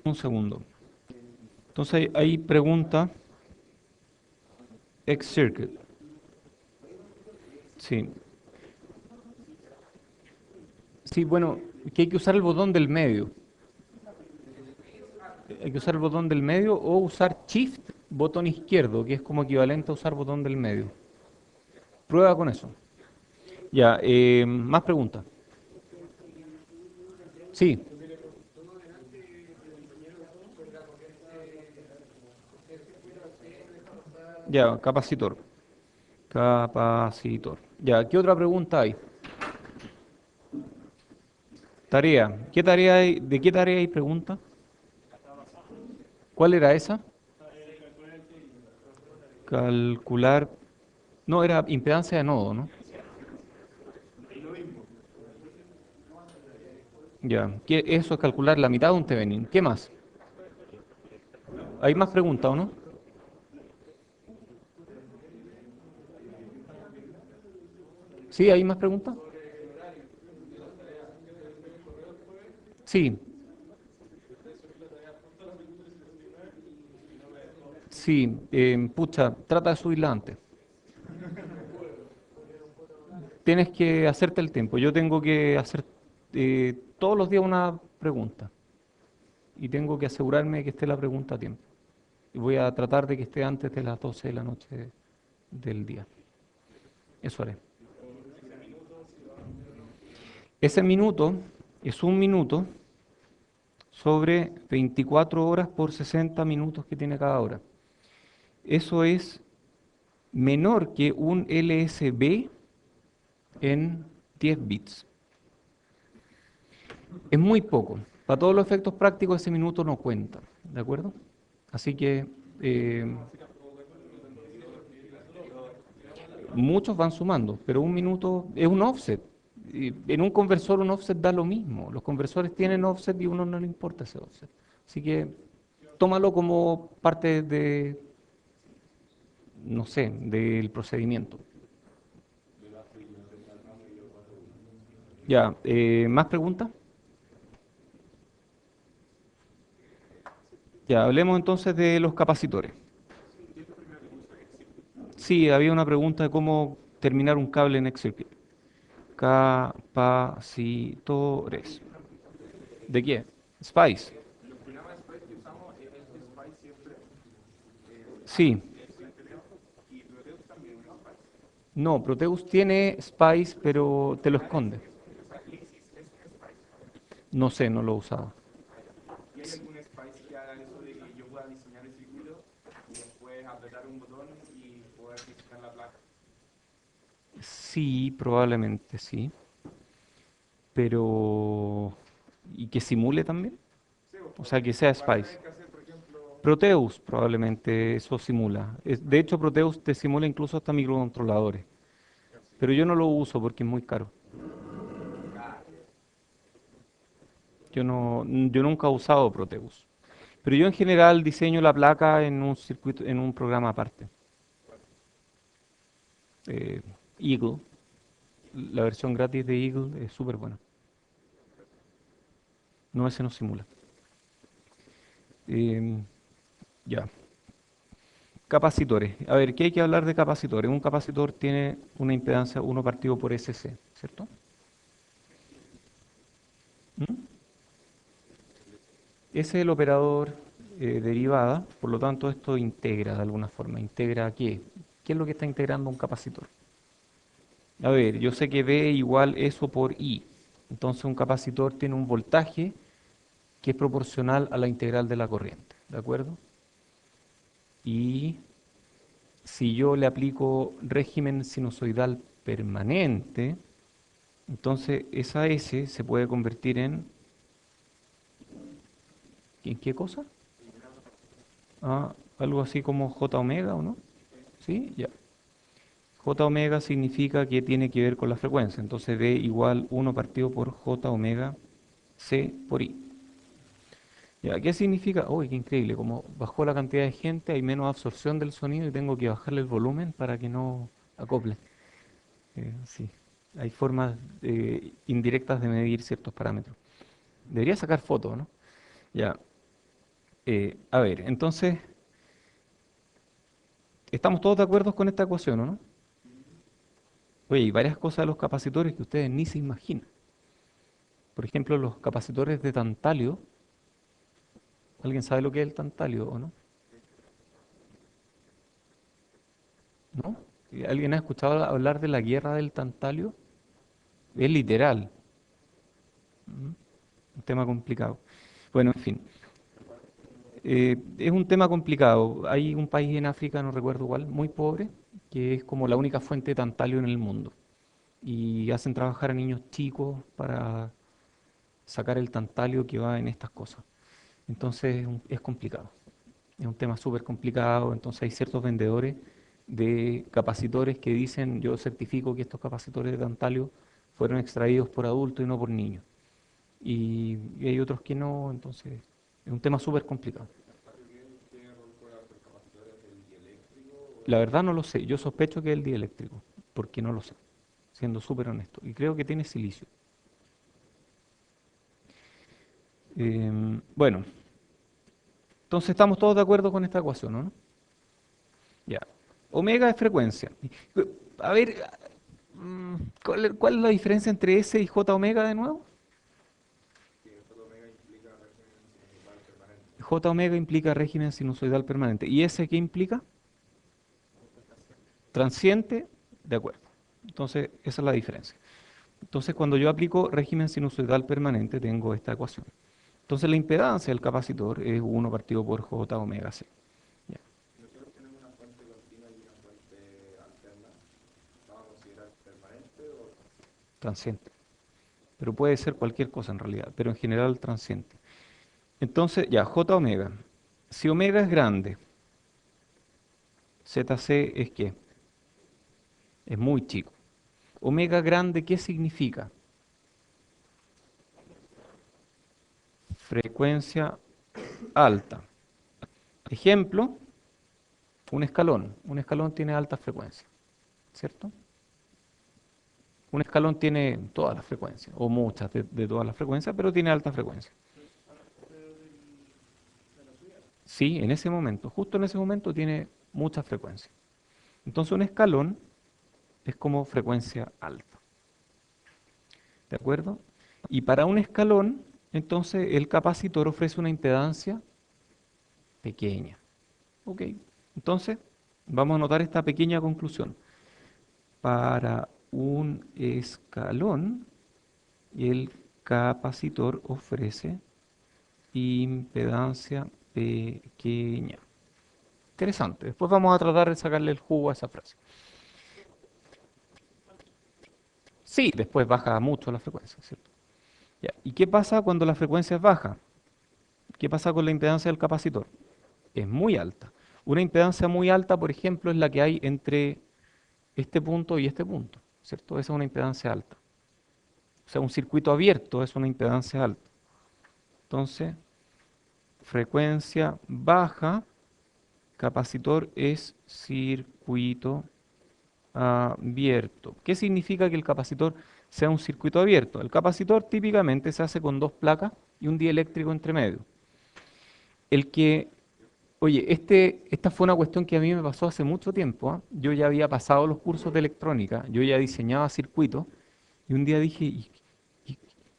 Un segundo. Entonces ahí pregunta X circuit. Sí. Sí, bueno, que hay que usar el botón del medio. Hay que usar el botón del medio o usar Shift, botón izquierdo, que es como equivalente a usar botón del medio. Prueba con eso. Ya, más preguntas. Sí, ya, capacitor. Capacitor. Ya, ¿qué otra pregunta hay? Tarea. ¿Qué tarea hay? ¿De qué tarea hay pregunta? ¿Cuál era esa? Calcular. No, era impedancia de nodo, ¿no? Ya. Eso es calcular la mitad de un Thevenin. ¿Qué más? ¿Hay más preguntas o no? ¿Sí? ¿Hay más preguntas? Sí, sí. Pucha, trata de subirla antes. Tienes que hacerte el tiempo. Yo tengo que hacer todos los días una pregunta y tengo que asegurarme que esté la pregunta a tiempo. Y voy a tratar de que esté antes de las 12 de la noche del día. Eso haré. Ese minuto es un minuto sobre 24 horas por 60 minutos que tiene cada hora. Eso es menor que un LSB en 10 bits. Es muy poco. Para todos los efectos prácticos ese minuto no cuenta, ¿de acuerdo? Así que eh, muchos van sumando, pero un minuto es un offset. Y en un conversor un offset da lo mismo. Los conversores tienen offset y a uno no le importa ese offset. Así que tómalo como parte de, no sé, del procedimiento. Ya, ¿más preguntas? Ya, hablemos entonces de los capacitores. Sí, había una pregunta de cómo terminar un cable en Xcircuit. Capacitores. ¿De qué? Spice. Sí. No, Proteus tiene Spice, pero te lo esconde. No sé, no lo he usado. Sí, probablemente sí. Pero... ¿Y que simule también? O sea, que sea Spice. Proteus probablemente eso simula. De hecho, Proteus te simula incluso hasta microcontroladores. Pero yo no lo uso porque es muy caro. Yo no, yo nunca he usado Proteus. Pero yo en general diseño la placa en un circuito, en un programa aparte. Eh, Eagle, la versión gratis de Eagle es súper buena. No, ese no simula. Em, ya. Capacitores. A ver, ¿qué hay que hablar de capacitores? Un capacitor tiene una impedancia uno partido por SC, ¿cierto? ¿Mm? Ese es el operador derivada, por lo tanto esto integra de alguna forma. ¿Integra qué? ¿Qué es lo que está integrando un capacitor? A ver, yo sé que V igual eso por I. Entonces un capacitor tiene un voltaje que es proporcional a la integral de la corriente, ¿de acuerdo? Y si yo le aplico régimen sinusoidal permanente, entonces esa S se puede convertir ¿en qué cosa? Ah, algo así como J omega, ¿o no? ¿Sí? Ya. J omega significa que tiene que ver con la frecuencia, entonces D igual 1 partido por J omega C por I. Ya, ¿qué significa? Uy, qué increíble, como bajó la cantidad de gente, hay menos absorción del sonido y tengo que bajarle el volumen para que no acople. Sí, hay formas indirectas de medir ciertos parámetros. Debería sacar fotos, ¿no? Ya. A ver, entonces, ¿estamos todos de acuerdo con esta ecuación, o no? Oye, hay varias cosas de los capacitores que ustedes ni se imaginan. Por ejemplo, los capacitores de tantalio. ¿Alguien sabe lo que es el tantalio o no? ¿No? ¿Alguien ha escuchado hablar de la guerra del tantalio? Es literal. ¿Mm? Un tema complicado. Bueno, en fin. Es un tema complicado. Hay un país en África, no recuerdo cuál, muy pobre, que es como la única fuente de tantalio en el mundo. Y hacen trabajar a niños chicos para sacar el tantalio que va en estas cosas. Entonces es complicado. Es un tema súper complicado. Entonces hay ciertos vendedores de capacitores que dicen, yo certifico que estos capacitores de tantalio fueron extraídos por adultos y no por niños. Y hay otros que no, entonces es un tema súper complicado. La verdad no lo sé, yo sospecho que es el dieléctrico, porque no lo sé, siendo súper honesto. Y creo que tiene silicio. Bueno, entonces estamos todos de acuerdo con esta ecuación, ¿no? Ya. Omega es frecuencia. A ver, ¿cuál es la diferencia entre S y J omega de nuevo? J omega implica régimen sinusoidal permanente. ¿Y S qué implica? Transiente, de acuerdo. Entonces, esa es la diferencia. Entonces, cuando yo aplico régimen sinusoidal permanente, tengo esta ecuación. Entonces, la impedancia del capacitor es 1 partido por J omega C. Ya, transiente. Pero puede ser cualquier cosa en realidad, pero en general transiente. Entonces, ya, J omega. Si omega es grande, ZC es qué? Es muy chico. Omega grande, ¿qué significa? Frecuencia alta. Ejemplo, un escalón. Un escalón tiene alta frecuencia, ¿cierto? Un escalón tiene todas las frecuencias, o muchas de todas las frecuencias, pero tiene alta frecuencia. Sí, en ese momento, justo en ese momento tiene mucha frecuencia. Entonces un escalón es como frecuencia alta, ¿de acuerdo? Y para un escalón, entonces el capacitor ofrece una impedancia pequeña. ¿Ok? Entonces, vamos a notar esta pequeña conclusión. Para un escalón, el capacitor ofrece impedancia pequeña. Interesante. Después vamos a tratar de sacarle el jugo a esa frase. Sí, después baja mucho la frecuencia, ¿cierto? Ya. ¿Y qué pasa cuando la frecuencia es baja? ¿Qué pasa con la impedancia del capacitor? Es muy alta. Una impedancia muy alta, por ejemplo, es la que hay entre este punto y este punto, ¿cierto? Esa es una impedancia alta. O sea, un circuito abierto es una impedancia alta. Entonces, frecuencia baja, capacitor es circuito abierto. ¿Qué significa que el capacitor sea un circuito abierto? El capacitor típicamente se hace con dos placas y un dieléctrico entre medio. El que, oye, esta fue una cuestión que a mí me pasó hace mucho tiempo, ¿ah? Yo ya había pasado los cursos de electrónica, yo ya diseñaba circuitos y un día dije, y-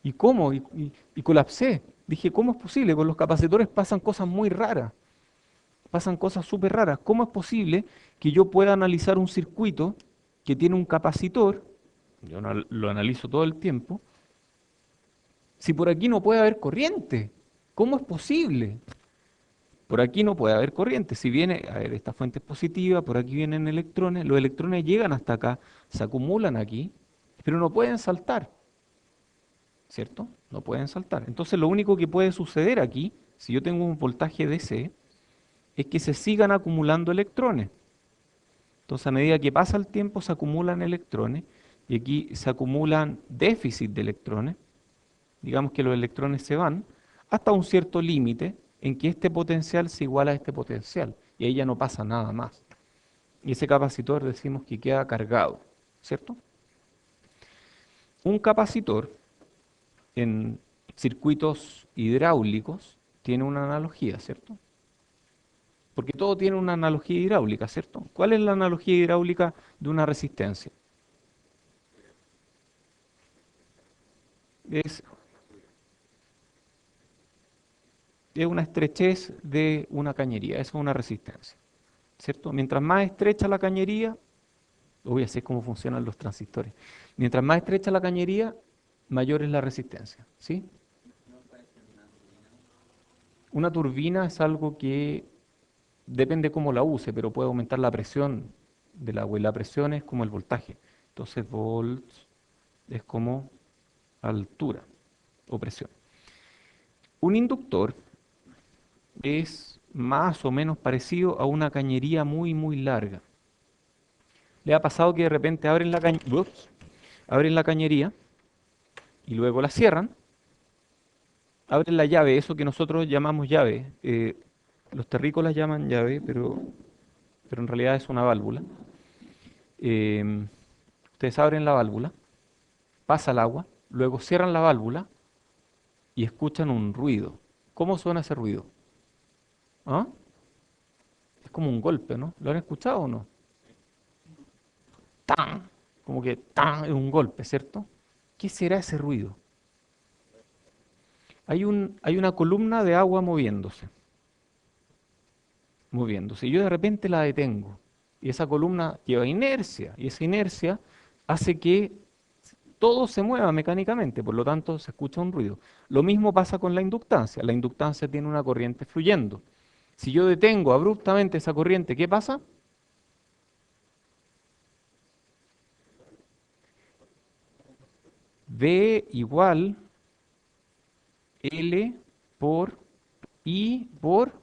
y cómo? Y colapsé. Dije, ¿cómo es posible? Con los capacitores pasan cosas muy raras, pasan cosas súper raras. ¿Cómo es posible que yo pueda analizar un circuito que tiene un capacitor? Yo lo analizo todo el tiempo. Si por aquí no puede haber corriente, ¿cómo es posible? Por aquí no puede haber corriente. Si viene, a ver, esta fuente es positiva, por aquí vienen electrones, los electrones llegan hasta acá, se acumulan aquí, pero no pueden saltar, ¿cierto? No pueden saltar. Entonces lo único que puede suceder aquí, si yo tengo un voltaje DC, es que se sigan acumulando electrones. Entonces a medida que pasa el tiempo se acumulan electrones y aquí se acumulan déficit de electrones. Digamos que los electrones se van hasta un cierto límite en que este potencial se iguala a este potencial y ahí ya no pasa nada más. Y ese capacitor decimos que queda cargado, ¿cierto? Un capacitor en circuitos hidráulicos tiene una analogía, ¿cierto? Porque todo tiene una analogía hidráulica, ¿cierto? ¿Cuál es la analogía hidráulica de una resistencia? Es, es una estrechez de una cañería, eso es una resistencia, ¿cierto? Mientras más estrecha la cañería, voy a así es cómo funcionan los transistores. Mientras más estrecha la cañería, mayor es la resistencia, ¿sí? Una turbina es algo que depende cómo la use, pero puede aumentar la presión del agua y la presión es como el voltaje. Entonces, volts es como altura o presión. Un inductor es más o menos parecido a una cañería muy, muy larga. ¿Le ha pasado que de repente abren la cañería y luego la cierran? Abren la llave, eso que nosotros llamamos llave. Los terrícolas llaman llave, pero en realidad es una válvula. Ustedes abren la válvula, pasa el agua, luego cierran la válvula y escuchan un ruido. ¿Cómo suena ese ruido? ¿Ah? Es como un golpe, ¿no? ¿Lo han escuchado o no? ¡Tan! Como que ¡tan! Es un golpe, ¿cierto? ¿Qué será ese ruido? Hay una columna de agua moviéndose. Y yo de repente la detengo. Y esa columna lleva inercia. Y esa inercia hace que todo se mueva mecánicamente. Por lo tanto, se escucha un ruido. Lo mismo pasa con la inductancia. La inductancia tiene una corriente fluyendo. Si yo detengo abruptamente esa corriente, ¿qué pasa? V igual L por I por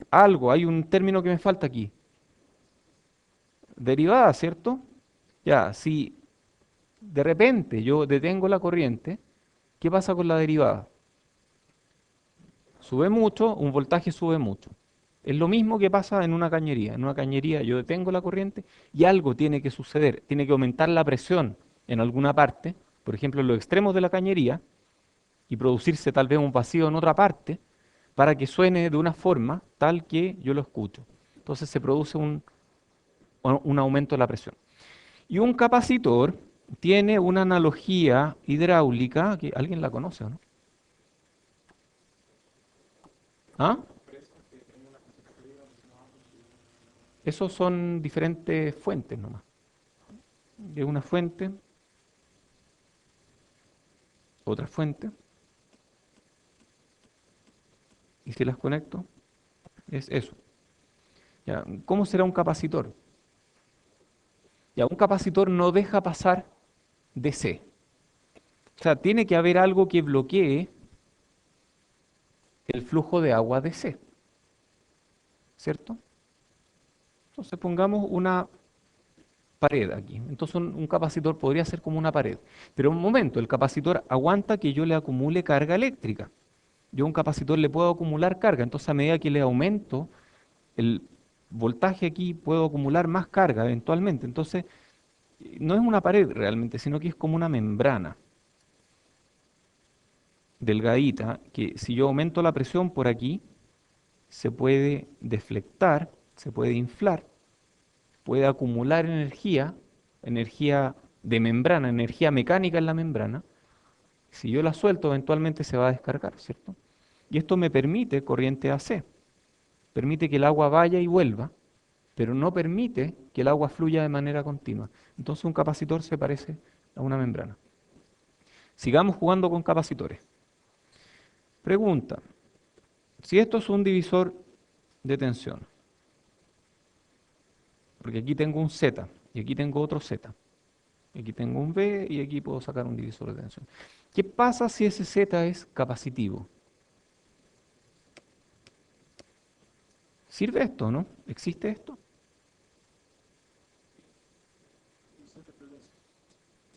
algo. Hay un término que me falta aquí. Derivada, ¿cierto? Ya, si de repente yo detengo la corriente, ¿qué pasa con la derivada? Sube mucho, un voltaje sube mucho. Es lo mismo que pasa en una cañería. En una cañería yo detengo la corriente y algo tiene que suceder. Tiene que aumentar la presión en alguna parte, por ejemplo en los extremos de la cañería, y producirse tal vez un vacío en otra parte para que suene de una forma tal que yo lo escucho. Entonces se produce un aumento de la presión. Y un capacitor tiene una analogía hidráulica, que alguien la conoce, ¿o no? ¿Ah? Esos son diferentes fuentes nomás. De una fuente, otra fuente, y si las conecto, es eso. Ya, ¿cómo será un capacitor? Ya, un capacitor no deja pasar DC. O sea, tiene que haber algo que bloquee el flujo de agua DC, ¿cierto? Entonces pongamos una pared aquí. Entonces un capacitor podría ser como una pared. Pero un momento, el capacitor aguanta que yo le acumule carga eléctrica. Yo a un capacitor le puedo acumular carga, entonces a medida que le aumento el voltaje aquí, puedo acumular más carga eventualmente. Entonces, no es una pared realmente, sino que es como una membrana delgadita, que si yo aumento la presión por aquí, se puede deflectar, se puede inflar, puede acumular energía, energía de membrana, energía mecánica en la membrana. Si yo la suelto, eventualmente se va a descargar, ¿cierto? Y esto me permite corriente AC, permite que el agua vaya y vuelva, pero no permite que el agua fluya de manera continua. Entonces un capacitor se parece a una membrana. Sigamos jugando con capacitores. Pregunta, si esto es un divisor de tensión, porque aquí tengo un Z y aquí tengo otro Z, aquí tengo un V y aquí puedo sacar un divisor de tensión. ¿Qué pasa si ese Z es capacitivo? ¿Sirve esto, no? ¿Existe esto?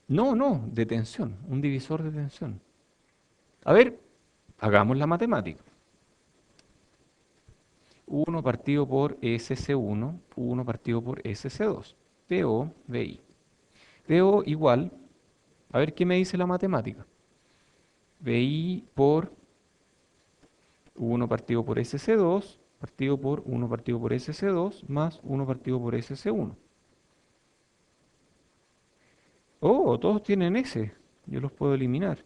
No, no, de tensión, un divisor de tensión. A ver, hagamos la matemática. 1 partido por SC1, 1 partido por SC2. PO, VI. PO igual, a ver qué me dice la matemática. VI por 1 partido por SC2 partido por 1 partido por SC2 más 1 partido por SC1. Oh, todos tienen S. Yo los puedo eliminar.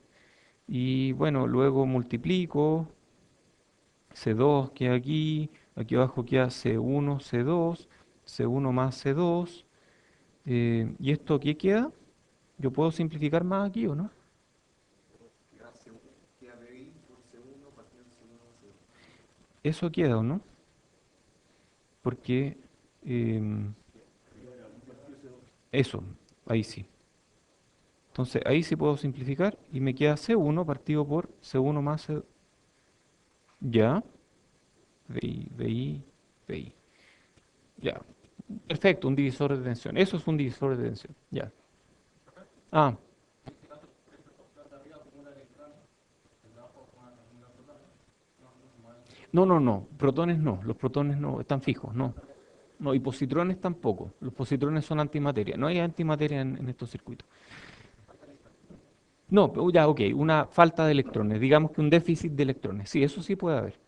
Y bueno, luego multiplico. C2 queda aquí. Aquí abajo queda C1, C2. C1 más C2. ¿Y esto qué queda? Yo puedo simplificar más aquí, ¿o no? Eso queda, ¿o no? Porque eso, ahí sí. Entonces ahí sí puedo simplificar y me queda C1 partido por C1 más C2. Ya, VI, VI, VI. Ya. Perfecto, un divisor de tensión. Eso es un divisor de tensión. Ya. Ah, no, no, no. Protones no. Los protones no están fijos, no. No, y positrones tampoco. Los positrones son antimateria. No hay antimateria en estos circuitos. No, ya, ok. Una falta de electrones. Digamos que un déficit de electrones. Sí, eso sí puede haber.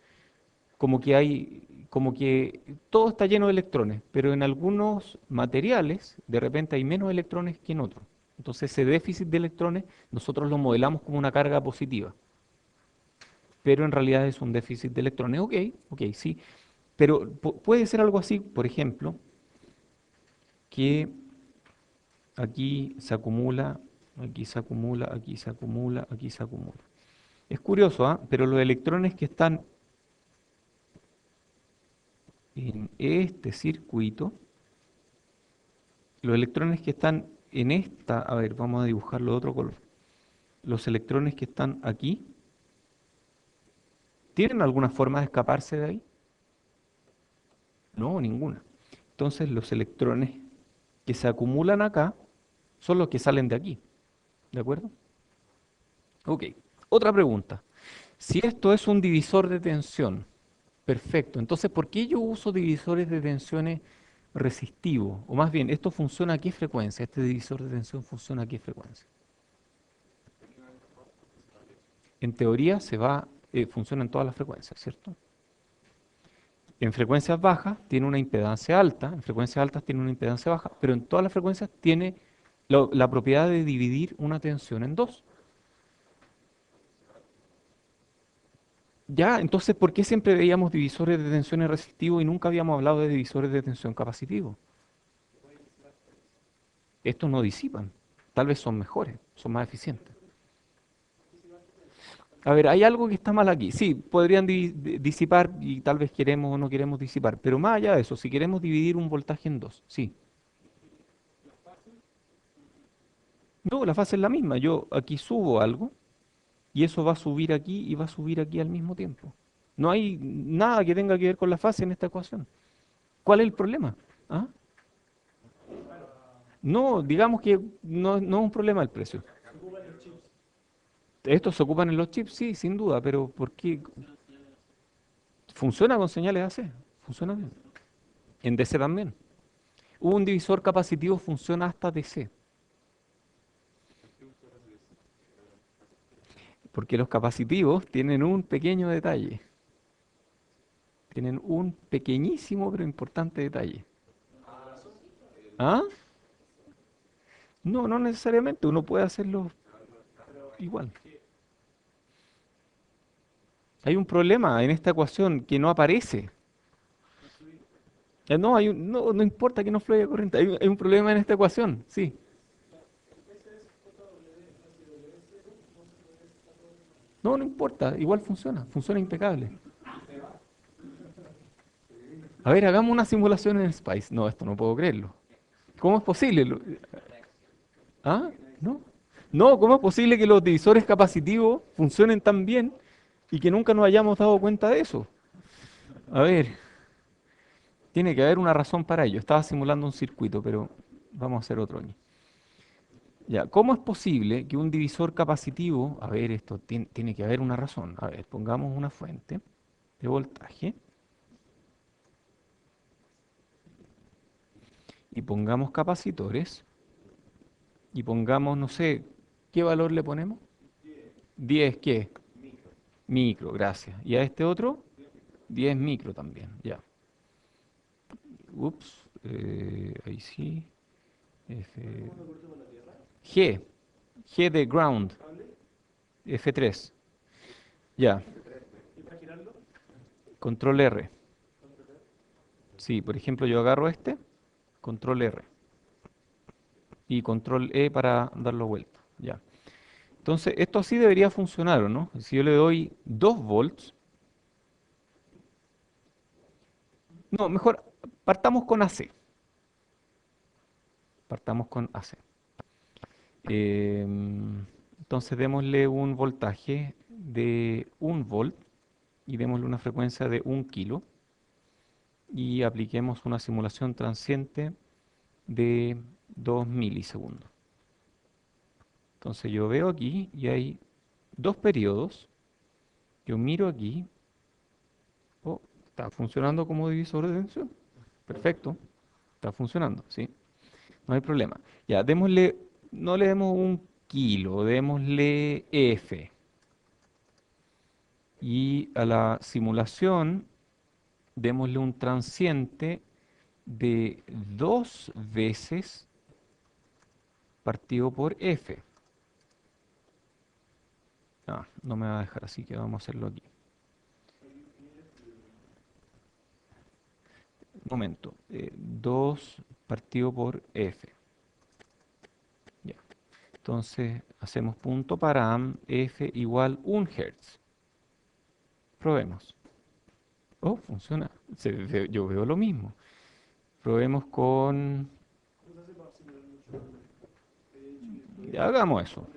Como que todo está lleno de electrones, pero en algunos materiales de repente hay menos electrones que en otros. Entonces ese déficit de electrones nosotros lo modelamos como una carga positiva, pero en realidad es un déficit de electrones. Ok, ok, sí, pero puede ser algo así, por ejemplo, que aquí se acumula, aquí se acumula, aquí se acumula, aquí se acumula. Es curioso, ¿ah? Pero los electrones que están en este circuito, los electrones que están en esta, a ver, vamos a dibujarlo de otro color. Los electrones que están aquí, ¿tienen alguna forma de escaparse de ahí? No, ninguna. Entonces los electrones que se acumulan acá son los que salen de aquí. ¿De acuerdo? Ok. Otra pregunta. Si esto es un divisor de tensión, perfecto. Entonces, ¿por qué yo uso divisores de tensiones resistivos? O más bien, ¿esto funciona a qué frecuencia? ¿Este divisor de tensión funciona a qué frecuencia? En teoría funciona en todas las frecuencias, ¿cierto? En frecuencias bajas tiene una impedancia alta, en frecuencias altas tiene una impedancia baja, pero en todas las frecuencias tiene la propiedad de dividir una tensión en dos. Ya, entonces, ¿por qué siempre veíamos divisores de tensiones resistivos y nunca habíamos hablado de divisores de tensión capacitivos? Estos no disipan, tal vez son mejores, son más eficientes. A ver, hay algo que está mal aquí. Sí, podrían disipar y tal vez queremos o no queremos disipar, pero más allá de eso, si queremos dividir un voltaje en dos, sí. No, la fase es la misma. Yo aquí subo algo y eso va a subir aquí y va a subir aquí al mismo tiempo. No hay nada que tenga que ver con la fase en esta ecuación. ¿Cuál es el problema? ¿Ah? No, digamos que no es un problema el precio. Estos se ocupan en los chips, sí, sin duda, pero ¿por qué? Funciona con señales AC, funciona bien. En DC también. Un divisor capacitivo funciona hasta DC, porque los capacitivos tienen un pequeño detalle, tienen un pequeñísimo pero importante detalle. ¿Ah? No, no necesariamente, uno puede hacerlo igual. Hay un problema en esta ecuación que no aparece. No, no importa que no fluya corriente, hay un problema en esta ecuación, sí. No, no importa, igual funciona, funciona impecable. A ver, hagamos una simulación en Spice. No, esto no puedo creerlo. ¿Cómo es posible? ¿Ah? ¿No? No, ¿cómo es posible que los divisores capacitivos funcionen tan bien y que nunca nos hayamos dado cuenta de eso? A ver, tiene que haber una razón para ello. Estaba simulando un circuito, pero vamos a hacer otro aquí. Ya, ¿cómo es posible que un divisor capacitivo, a ver, esto tiene que haber una razón. A ver, pongamos una fuente de voltaje y pongamos capacitores y pongamos, no sé, ¿qué valor le ponemos? 10 ¿qué? Micro, gracias. ¿Y a este otro? 10 micro también, ya. Ups, ahí sí. F... G, G de ground, F3. Ya, control R. Sí, por ejemplo, yo agarro este, control R. Y control E para darlo vuelta. Ya. Entonces, esto así debería funcionar, ¿o no? Si yo le doy 2 volts, no, mejor partamos con AC. Partamos con AC. Entonces, démosle un voltaje de 1 volt y démosle una frecuencia de 1 kilo y apliquemos una simulación transiente de 2 milisegundos. Entonces, yo veo aquí y hay dos periodos. Yo miro aquí. Oh, está funcionando como divisor de tensión. Perfecto. Está funcionando, ¿sí? No hay problema. Ya, démosle, no le demos 1 kilo, démosle F. Y a la simulación, démosle un transiente de 2 veces partido por F. Ah, no me va a dejar, así que vamos a hacerlo aquí. Momento. 2 partido por F. Ya. Entonces, hacemos punto param F igual 1 Hz. Probemos. Oh, funciona. Yo veo lo mismo. Probemos con... Ya hagamos eso.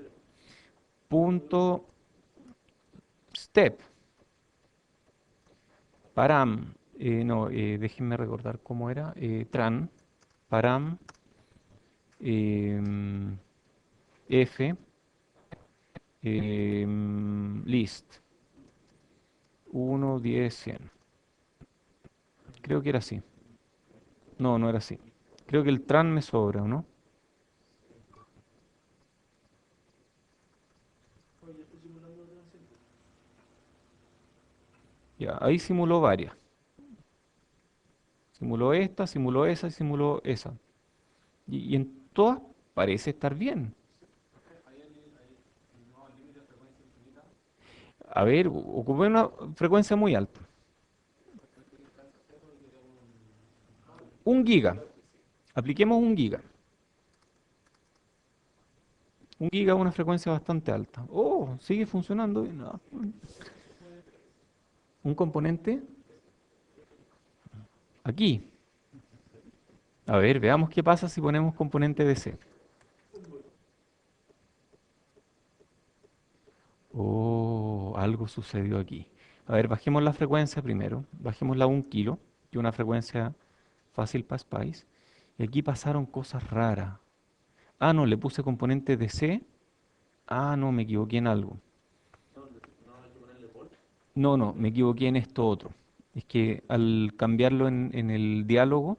Punto step. Param. No, déjenme recordar cómo era. Tran. Param. em, F. List. 1, 10, 100. Creo que era así. No, no era así. Creo que el tran me sobra, ¿o no? Ya, ahí simuló varias. Simuló esta, simuló esa y simuló esa. Y en todas parece estar bien. A ver, ocupé una frecuencia muy alta. 1 giga. Apliquemos 1 giga. 1 giga es una frecuencia bastante alta. Oh, sigue funcionando bien. Ah, un componente aquí. A ver, veamos qué pasa si ponemos componente DC. Oh, algo sucedió aquí. A ver, bajemos la frecuencia primero. Bajémosla a 1 kilo, que es una frecuencia fácil para Spice. Y aquí pasaron cosas raras. Ah, no, le puse componente DC. Ah, no, me equivoqué en algo. No, no, me equivoqué en esto otro. Es que al cambiarlo en el diálogo,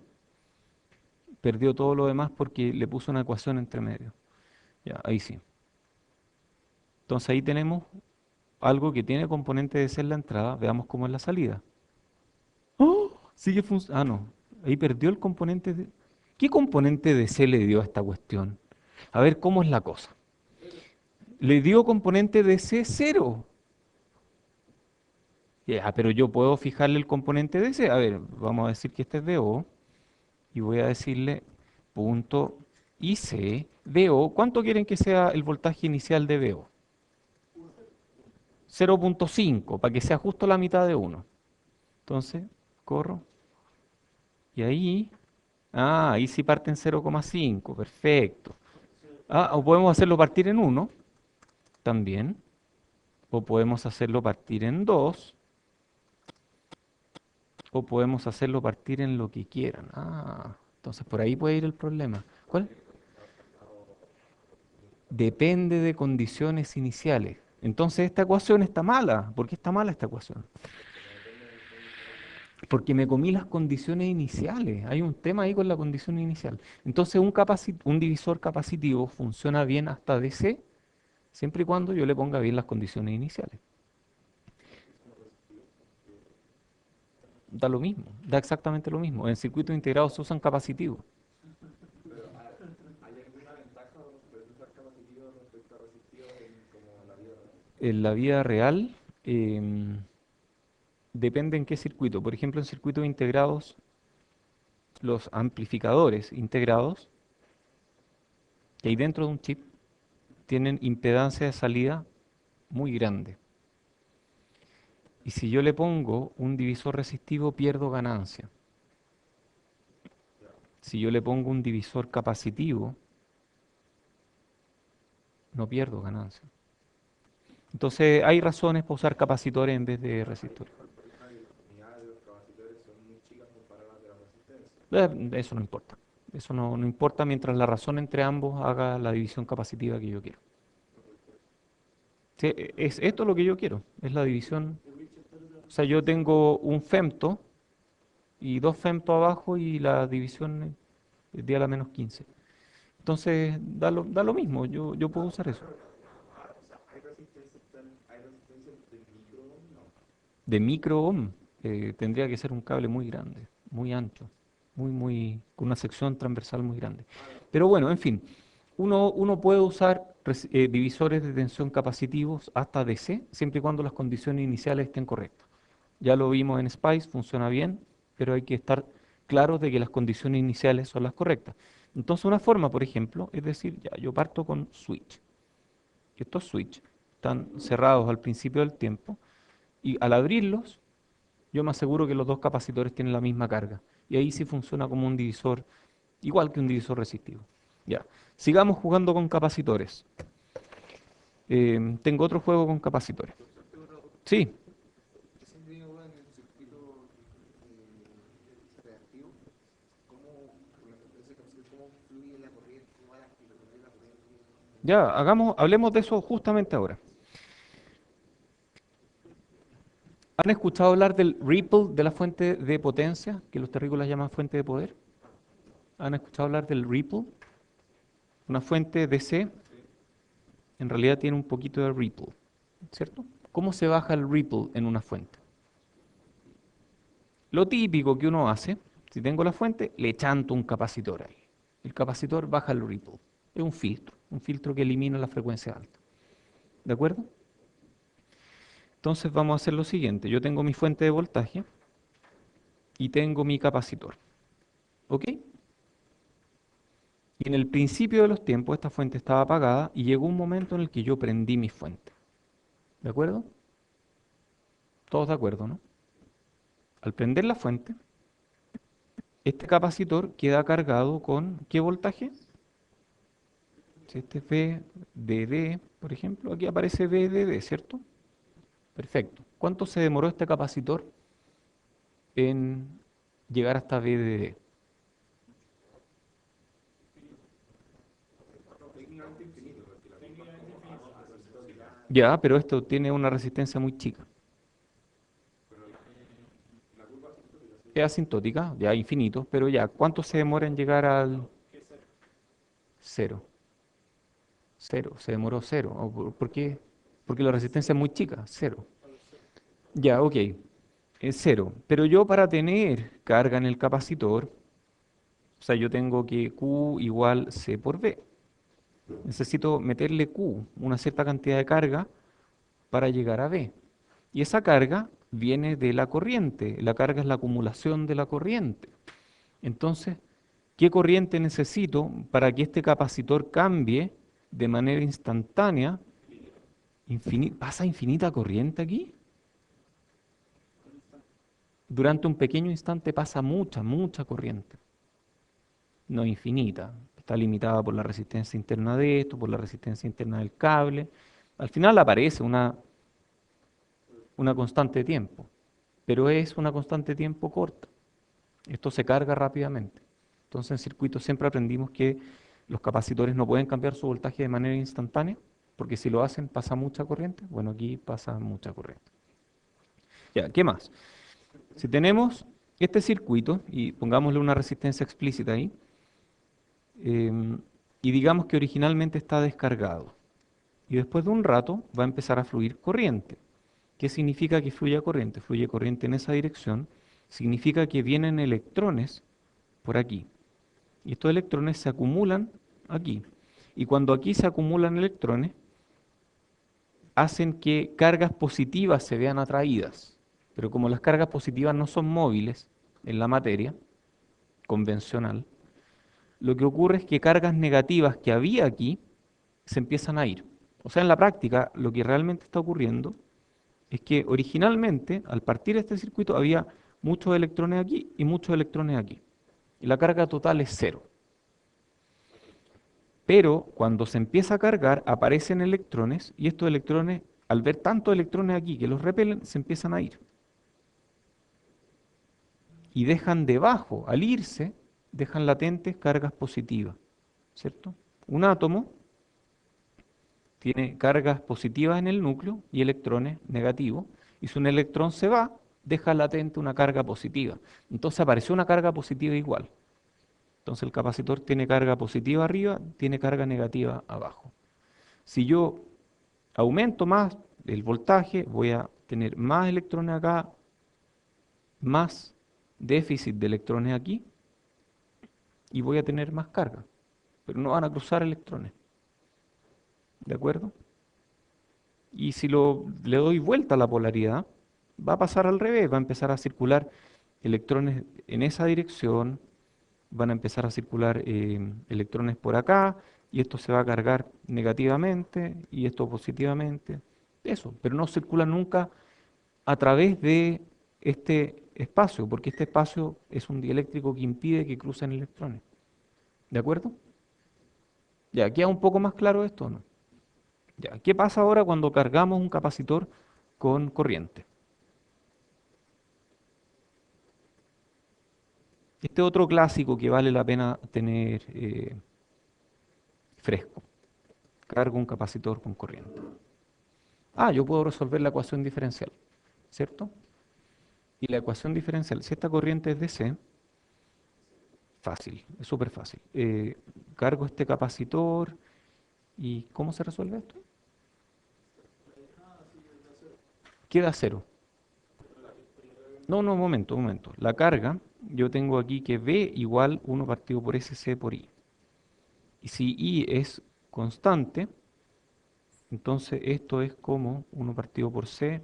perdió todo lo demás porque le puso una ecuación entre medio. Ya, ahí sí. Entonces ahí tenemos algo que tiene componente de C en la entrada. Veamos cómo es la salida. ¡Oh! Sigue funcionando. Ah, no. Ahí perdió el componente de... ¿Qué componente de C le dio a esta cuestión? A ver, ¿cómo es la cosa? Le dio componente de C cero. Ya, pero yo puedo fijarle el componente de C. A ver, vamos a decir que este es DO. Y voy a decirle punto IC VO. ¿Cuánto quieren que sea el voltaje inicial de VO? 0,5 para que sea justo la mitad de 1. Entonces, corro. Y ahí sí parte en 0,5. Perfecto. Ah, o podemos hacerlo partir en 1 también. O podemos hacerlo partir en 2. O podemos hacerlo partir en lo que quieran. Ah, entonces por ahí puede ir el problema. ¿Cuál? Depende de condiciones iniciales. Entonces esta ecuación está mala. ¿Por qué está mala esta ecuación? Porque me comí las condiciones iniciales. Hay un tema ahí con la condición inicial. Entonces un divisor capacitivo funciona bien hasta DC siempre y cuando yo le ponga bien las condiciones iniciales. Da lo mismo, da exactamente lo mismo. En circuitos integrados se usan capacitivos. En la vida real, em, depende en qué circuito. Por ejemplo, en circuitos integrados, los amplificadores integrados que hay dentro de un chip tienen impedancia de salida muy grande. Y si yo le pongo un divisor resistivo, pierdo ganancia. Si yo le pongo un divisor capacitivo, no pierdo ganancia. Entonces, hay razones para usar capacitores en vez de resistores. Eso no importa. Eso no importa mientras la razón entre ambos haga la división capacitiva que yo quiero. Sí, esto lo que yo quiero, es la división. O sea, yo tengo un femto y dos femtos abajo y la división es 10 a la menos 15. Entonces, da lo mismo, yo puedo usar eso. De micro ohm, tendría que ser un cable muy grande, muy ancho, con una sección transversal muy grande. Pero bueno, en fin, uno puede usar divisores de tensión capacitivos hasta DC, siempre y cuando las condiciones iniciales estén correctas. Ya lo vimos en Spice, funciona bien, pero hay que estar claros de que las condiciones iniciales son las correctas. Entonces, una forma, por ejemplo, es decir, ya, yo parto con switch. Estos switch están cerrados al principio del tiempo y al abrirlos, yo me aseguro que los dos capacitores tienen la misma carga. Y ahí sí funciona como un divisor, igual que un divisor resistivo. Ya, sigamos jugando con capacitores. Tengo otro juego con capacitores. Sí, ya, hablemos de eso justamente ahora. ¿Han escuchado hablar del ripple de la fuente de potencia, que los terrícolas llaman fuente de poder? ¿Han escuchado hablar del ripple? Una fuente DC en realidad tiene un poquito de ripple, ¿cierto? ¿Cómo se baja el ripple en una fuente? Lo típico que uno hace, si tengo la fuente, le chanto un capacitor ahí. El capacitor baja el ripple. Es un filtro que elimina la frecuencia alta. ¿De acuerdo? Entonces vamos a hacer lo siguiente. Yo tengo mi fuente de voltaje y tengo mi capacitor. ¿Ok? Y en el principio de los tiempos esta fuente estaba apagada y llegó un momento en el que yo prendí mi fuente. ¿De acuerdo? Todos de acuerdo, ¿no? Al prender la fuente, este capacitor queda cargado con ¿qué voltaje? Si este es VDD, por ejemplo, aquí aparece VDD, ¿cierto? Perfecto. ¿Cuánto se demoró este capacitor en llegar hasta VDD? Ya, pero esto tiene una resistencia muy chica. Es asintótica, ya infinito, pero ya, ¿cuánto se demora en llegar al cero? Cero, se demoró cero. ¿Por qué? Porque la resistencia es muy chica, cero. Ya, ok, es cero. Pero yo para tener carga en el capacitor, o sea, yo tengo que Q igual C por V. Necesito meterle Q, una cierta cantidad de carga, para llegar a V. Y esa carga viene de la corriente. La carga es la acumulación de la corriente. Entonces, ¿qué corriente necesito para que este capacitor cambie de manera instantánea? ¿Pasa infinita corriente aquí? Durante un pequeño instante pasa mucha corriente. No infinita. Está limitada por la resistencia interna de esto, por la resistencia interna del cable. Al final aparece una constante de tiempo, pero es una constante de tiempo corta. Esto se carga rápidamente. Entonces en circuitos siempre aprendimos que los capacitores no pueden cambiar su voltaje de manera instantánea, porque si lo hacen pasa mucha corriente. Bueno, aquí pasa mucha corriente. Ya, ¿qué más? Si tenemos este circuito, y pongámosle una resistencia explícita ahí, em, y digamos que originalmente está descargado. y después de un rato va a empezar a fluir corriente. ¿Qué significa que fluya corriente? Fluye corriente en esa dirección, significa que vienen electrones por aquí. Y estos electrones se acumulan aquí. Y cuando aquí se acumulan electrones, hacen que cargas positivas se vean atraídas. Pero como las cargas positivas no son móviles en la materia convencional, lo que ocurre es que cargas negativas que había aquí se empiezan a ir. O sea, en la práctica, lo que realmente está ocurriendo es que originalmente, al partir de este circuito, había muchos electrones aquí y muchos electrones aquí. Y la carga total es cero. Pero cuando se empieza a cargar, aparecen electrones y estos electrones, al ver tantos electrones aquí que los repelen, se empiezan a ir. Y dejan debajo, al irse, dejan latentes cargas positivas, ¿cierto? Un átomo tiene cargas positivas en el núcleo y electrones negativos, y si un electrón se va, deja latente una carga positiva. Entonces apareció una carga positiva igual. Entonces el capacitor tiene carga positiva arriba, tiene carga negativa abajo. Si yo aumento más el voltaje, voy a tener más electrones acá, más déficit de electrones aquí, y voy a tener más carga. Pero no van a cruzar electrones. ¿De acuerdo? Y si le doy vuelta a la polaridad, va a pasar al revés, va a empezar a circular electrones en esa dirección, van a empezar a circular electrones por acá, y esto se va a cargar negativamente y esto positivamente. Eso, pero no circula nunca a través de este espacio, porque este espacio es un dieléctrico que impide que crucen electrones. ¿De acuerdo? Ya, ¿queda un poco más claro esto o no? Ya, ¿qué pasa ahora cuando cargamos un capacitor con corriente? Este otro clásico que vale la pena tener fresco. Cargo un capacitor con corriente. Ah, yo puedo resolver la ecuación diferencial, ¿cierto? Y la ecuación diferencial, si esta corriente es DC, fácil, es súper fácil. Cargo este capacitor y ¿cómo se resuelve esto? Queda cero. No, no, un momento, un momento. La carga, yo tengo aquí que V igual 1 partido por SC por I. Y si I es constante, entonces esto es como 1 partido por C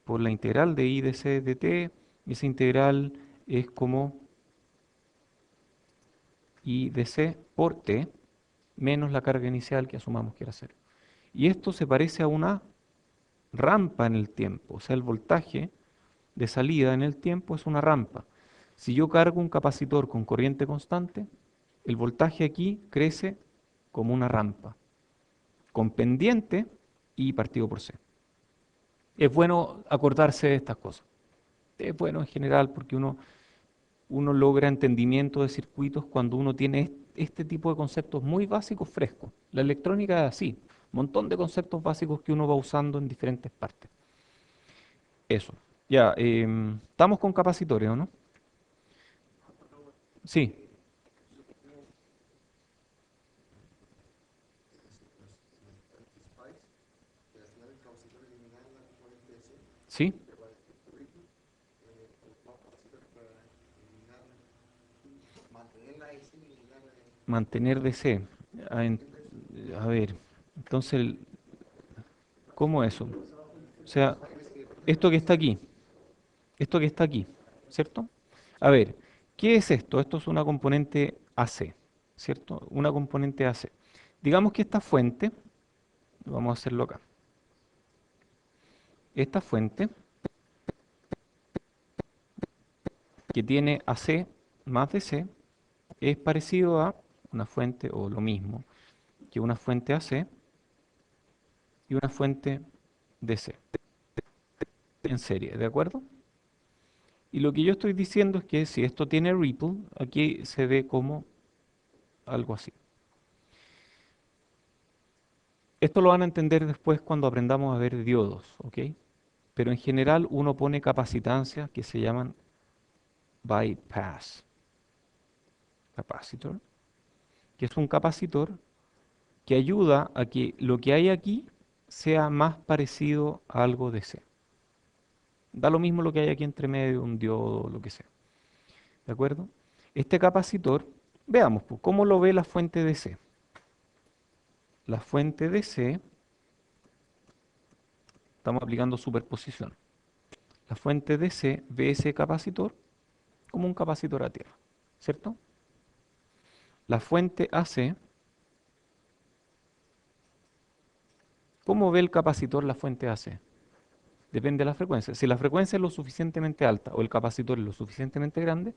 por la integral de I de C de T. Y esa integral es como I de C por T menos la carga inicial que asumamos que era cero. Y esto se parece a una rampa en el tiempo, o sea, el voltaje de salida en el tiempo es una rampa. Si yo cargo un capacitor con corriente constante, el voltaje aquí crece como una rampa, con pendiente y partido por C. Es bueno acordarse de estas cosas. Es bueno en general porque uno logra entendimiento de circuitos cuando uno tiene este tipo de conceptos muy básicos frescos. La electrónica es así, un montón de conceptos básicos que uno va usando en diferentes partes. Eso. Ya, estamos con capacitores, ¿o no? Sí, sí. Mantener DC. A, en- a ver, entonces, ¿cómo eso? O sea, esto que está aquí, esto que está aquí, ¿cierto? A ver, ¿qué es esto? Esto es una componente AC, ¿cierto? Una componente AC. Digamos que esta fuente, vamos a hacerlo acá, esta fuente que tiene AC más DC es parecido a una fuente o lo mismo que una fuente AC y una fuente DC en serie, ¿de acuerdo? Y lo que yo estoy diciendo es que si esto tiene ripple, aquí se ve como algo así. Esto lo van a entender después cuando aprendamos a ver diodos, ¿ok? Pero en general uno pone capacitancias que se llaman bypass capacitor, que es un capacitor que ayuda a que lo que hay aquí sea más parecido a algo DC. Da lo mismo lo que hay aquí entre medio, un diodo, lo que sea. ¿De acuerdo? Este capacitor, veamos, pues, ¿cómo lo ve la fuente DC? La fuente DC, estamos aplicando superposición. La fuente DC ve ese capacitor como un capacitor a tierra, ¿cierto? La fuente AC, ¿cómo ve el capacitor la fuente AC? Depende de la frecuencia. Si la frecuencia es lo suficientemente alta o el capacitor es lo suficientemente grande,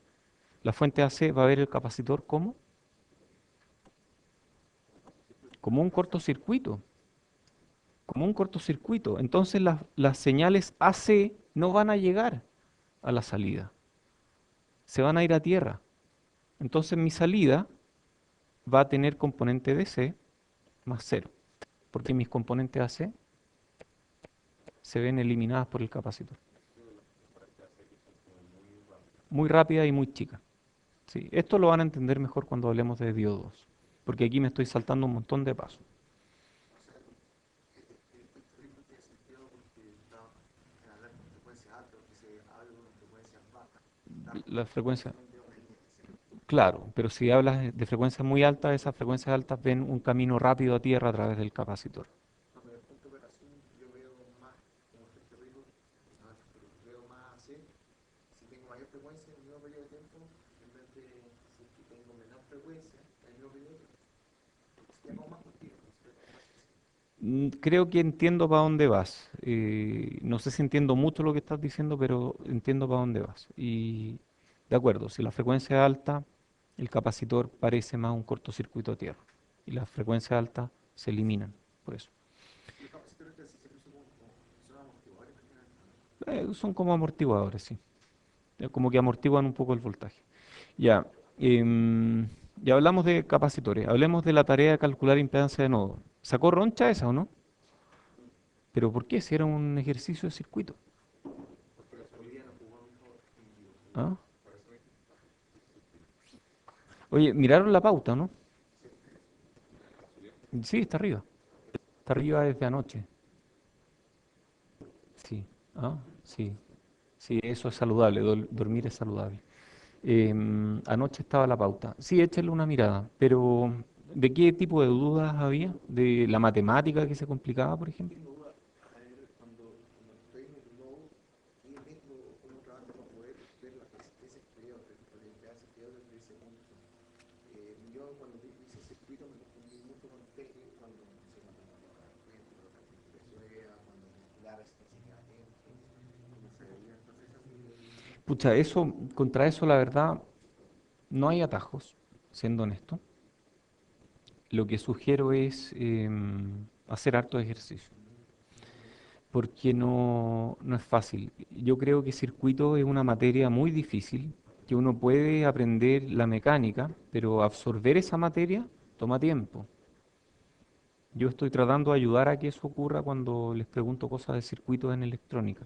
la fuente AC va a ver el capacitor como un cortocircuito, como un cortocircuito. Entonces las señales AC no van a llegar a la salida, se van a ir a tierra. Entonces mi salida va a tener componente DC más cero, porque mis componentes AC se ven eliminadas por el capacitor. Muy rápida y muy chica. Sí, esto lo van a entender mejor cuando hablemos de diodos, porque aquí me estoy saltando un montón de pasos. La frecuencia, claro, pero si hablas de frecuencias muy altas, esas frecuencias altas ven un camino rápido a tierra a través del capacitor. Creo que entiendo para dónde vas. No sé si entiendo mucho lo que estás diciendo, pero entiendo para dónde vas. Y de acuerdo, si la frecuencia es alta, el capacitor parece más un cortocircuito a tierra. Y las frecuencias altas se eliminan, por eso. Son como amortiguadores, sí. Como que amortiguan un poco el voltaje. Ya, ya hablamos de capacitores. Hablemos de la tarea de calcular impedancia de nodo. ¿Sacó roncha esa o no? ¿Pero por qué? Si era un ejercicio de circuito. ¿Ah? Oye, miraron la pauta, ¿no? Sí, está arriba. Está arriba desde anoche. Sí. ¿Ah? Sí. Sí, eso es saludable. Dormir es saludable. Anoche estaba la pauta. Sí, échenle una mirada. Pero, ¿de qué tipo de dudas había? ¿De la matemática que se complicaba, por ejemplo? Pucha, eso, contra eso, la verdad, no hay atajos, siendo honesto. Lo que sugiero es hacer harto ejercicio, porque no es fácil. Yo creo que circuito es una materia muy difícil, que uno puede aprender la mecánica, pero absorber esa materia toma tiempo. Yo estoy tratando de ayudar a que eso ocurra cuando les pregunto cosas de circuitos en electrónica.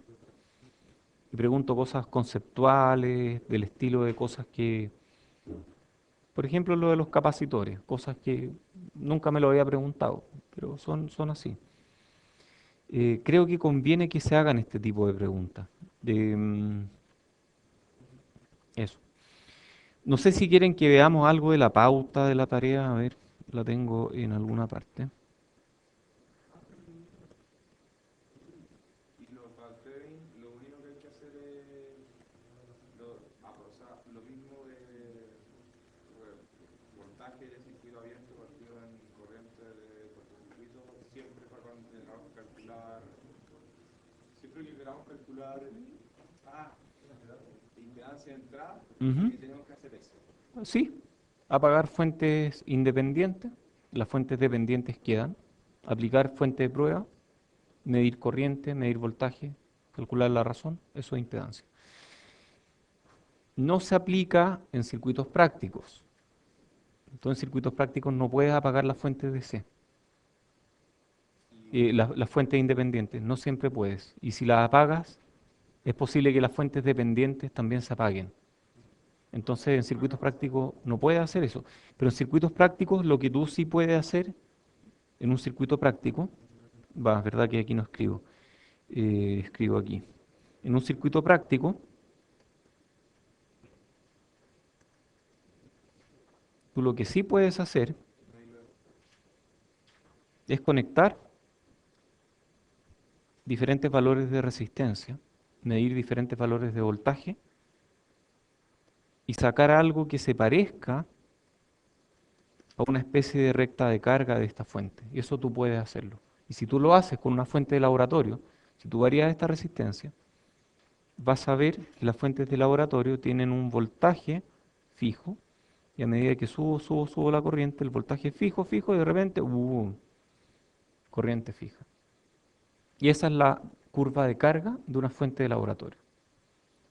Y pregunto cosas conceptuales, del estilo de cosas que, por ejemplo, lo de los capacitores, cosas que nunca me lo había preguntado, pero son así. Creo que conviene que se hagan este tipo de preguntas. Em, Eso. No sé si quieren que veamos algo de la pauta de la tarea. A ver, la tengo en alguna parte. Ujú. Sí, apagar fuentes independientes. Las fuentes dependientes quedan. Aplicar fuente de prueba, medir corriente, medir voltaje, calcular la razón. Eso es impedancia. No se aplica en circuitos prácticos. Entonces, en circuitos prácticos no puedes apagar las fuentes DC, las fuentes independientes, no siempre puedes. Y si las apagas, es posible que las fuentes dependientes también se apaguen. Entonces, en circuitos prácticos no puedes hacer eso. Pero en circuitos prácticos lo que tú sí puedes hacer en un circuito práctico, va, es verdad que aquí no escribo, escribo aquí. En un circuito práctico, tú lo que sí puedes hacer es conectar diferentes valores de resistencia, medir diferentes valores de voltaje y sacar algo que se parezca a una especie de recta de carga de esta fuente. Y eso tú puedes hacerlo. Y si tú lo haces con una fuente de laboratorio, si tú varías esta resistencia, vas a ver que las fuentes de laboratorio tienen un voltaje fijo y a medida que subo la corriente, el voltaje fijo, fijo, y de repente, corriente fija. Y esa es la curva de carga de una fuente de laboratorio.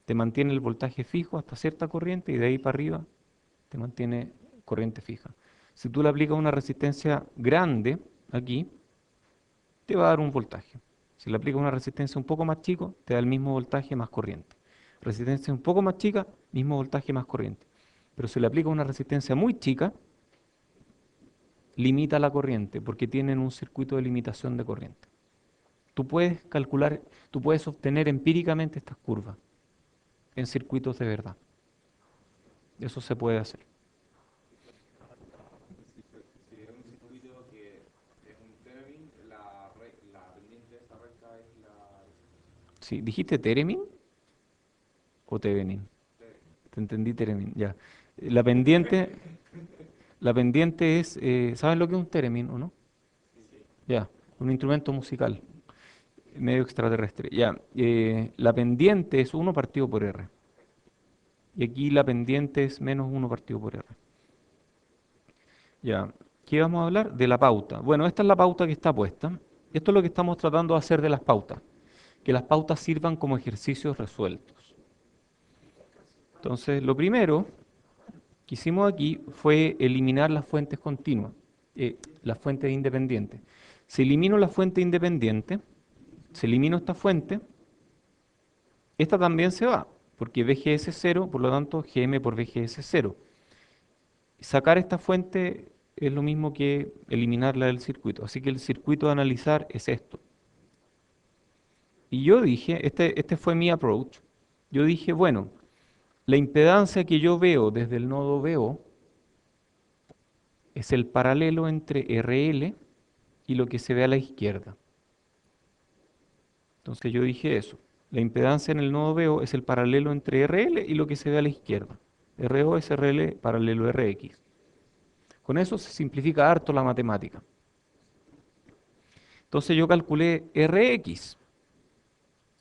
Te mantiene el voltaje fijo hasta cierta corriente y de ahí para arriba te mantiene corriente fija. Si tú le aplicas una resistencia grande aquí, te va a dar un voltaje. Si le aplicas una resistencia un poco más chico, te da el mismo voltaje más corriente. Resistencia un poco más chica, mismo voltaje más corriente. Pero si le aplicas una resistencia muy chica, limita la corriente porque tienen un circuito de limitación de corriente. Tú puedes calcular, tú puedes obtener empíricamente estas curvas en circuitos de verdad. Eso se puede hacer. Si es un circuito que es un Thevenin, la pendiente de esa recta es la Sí, ¿dijiste Teremin o Tevenin? Thevenin. Te entendí Teremin, ya. La pendiente, la pendiente es, ¿sabes lo que es un Teremin o no? Ya, un instrumento musical, medio extraterrestre. Ya, la pendiente es uno partido por R. Y aquí la pendiente es menos uno partido por R. Ya, ¿qué vamos a hablar? De la pauta. Bueno, esta es la pauta que está puesta. Esto es lo que estamos tratando de hacer de las pautas. Que las pautas sirvan como ejercicios resueltos. Entonces, lo primero que hicimos aquí fue eliminar las fuentes continuas, las fuentes independientes. Si elimino la fuente independiente, si elimino esta fuente, esta también se va, porque VGS 0, por lo tanto GM por VGS 0. Sacar esta fuente es lo mismo que eliminarla del circuito, así que el circuito a analizar es esto. Y yo dije, este fue mi approach, yo dije, bueno, la impedancia que yo veo desde el nodo VO es el paralelo entre RL y lo que se ve a la izquierda. Entonces yo dije eso. La impedancia en el nodo VO es el paralelo entre RL y lo que se ve a la izquierda. RO es RL paralelo RX. Con eso se simplifica harto la matemática. Entonces yo calculé Rx.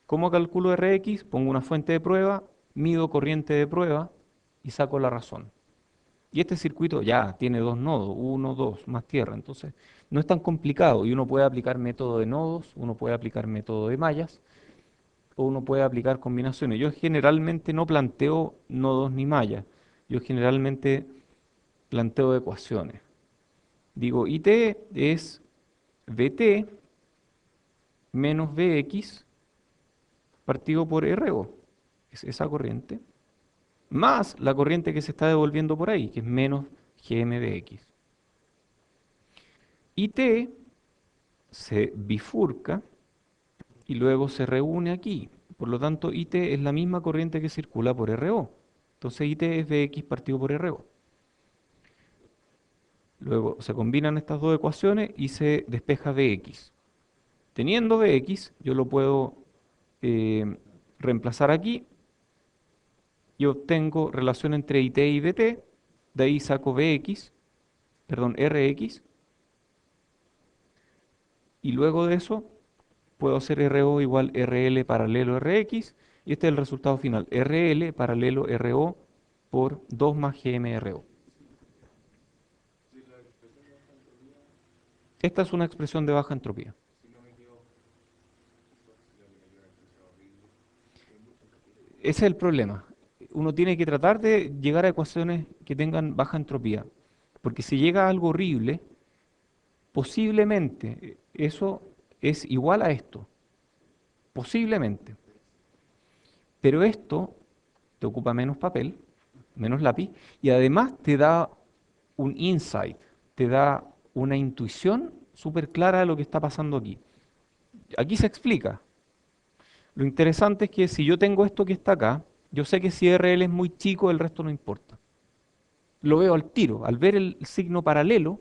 ¿Cómo calculo Rx? Pongo una fuente de prueba, mido corriente de prueba y saco la razón. Y este circuito ya tiene dos nodos, uno, dos, más tierra. Entonces no es tan complicado y uno puede aplicar método de nodos, uno puede aplicar método de mallas o uno puede aplicar combinaciones. Yo generalmente no planteo nodos ni mallas. Yo generalmente planteo ecuaciones. Digo, IT es VT menos Vx partido por RO, es esa corriente, más la corriente que se está devolviendo por ahí, que es menos GMVX. IT se bifurca y luego se reúne aquí. Por lo tanto, IT es la misma corriente que circula por RO. Entonces IT es Vx partido por RO. Luego se combinan estas dos ecuaciones y se despeja Vx. Teniendo Vx, yo lo puedo reemplazar aquí y obtengo relación entre IT y VT, de ahí saco Vx, perdón, Rx, y luego de eso puedo hacer RO igual RL paralelo Rx, y este es el resultado final, RL paralelo RO por 2 más GMRO. Si la expresión de esta entropía, Esta es una expresión de baja entropía. si no me equivoco, eso sería lo que yo expresado horrible. Hay mucha entropía. Ese es el problema. Uno tiene que tratar de llegar a ecuaciones que tengan baja entropía, porque si llega a algo horrible, posiblemente eso es igual a esto, posiblemente. Pero esto te ocupa menos papel, menos lápiz, y además te da un insight, te da una intuición súper clara de lo que está pasando aquí. Aquí se explica. Lo interesante es que si yo tengo esto que está acá, yo sé que si RL es muy chico, el resto no importa. Lo veo al tiro. Al ver el signo paralelo,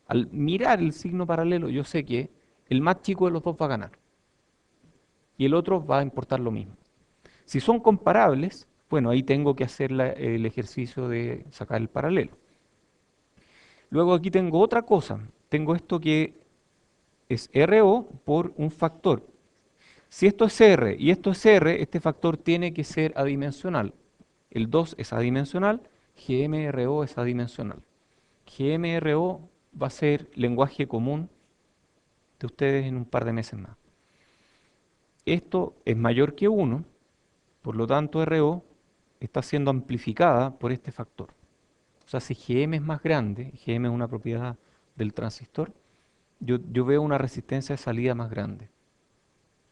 al mirar el signo paralelo, yo sé que el más chico de los dos va a ganar y el otro va a importar lo mismo. Si son comparables, bueno, ahí tengo que hacer el ejercicio de sacar el paralelo. Luego aquí tengo otra cosa. Tengo esto que es RO por un factor. Si esto es R y esto es R, este factor tiene que ser adimensional. El 2 es adimensional, GMRO es adimensional. GMRO va a ser lenguaje común de ustedes en un par de meses más. Esto es mayor que 1, por lo tanto RO está siendo amplificada por este factor. O sea, si Gm es más grande, Gm es una propiedad del transistor, yo veo una resistencia de salida más grande.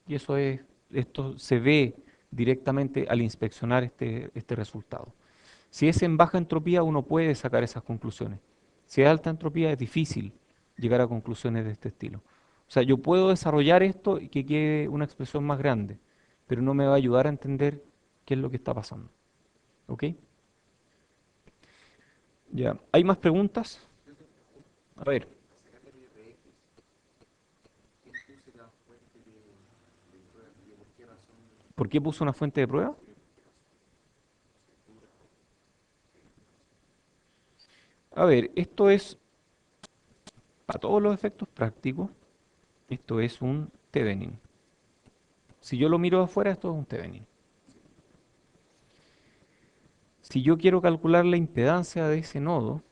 Y esto se ve directamente al inspeccionar este resultado. Si es en baja entropía, uno puede sacar esas conclusiones. Si es alta entropía, es difícil llegar a conclusiones de este estilo. O sea, yo puedo desarrollar esto y que quede una expresión más grande, pero no me va a ayudar a entender qué es lo que está pasando. ¿Ok? Ya. ¿Hay más preguntas? A ver, ¿por qué puso una fuente de prueba? A ver, esto es, para todos los efectos prácticos, esto es un Thevenin. Si yo lo miro de afuera, esto es un Thevenin. Si yo quiero calcular la impedancia de ese nodo,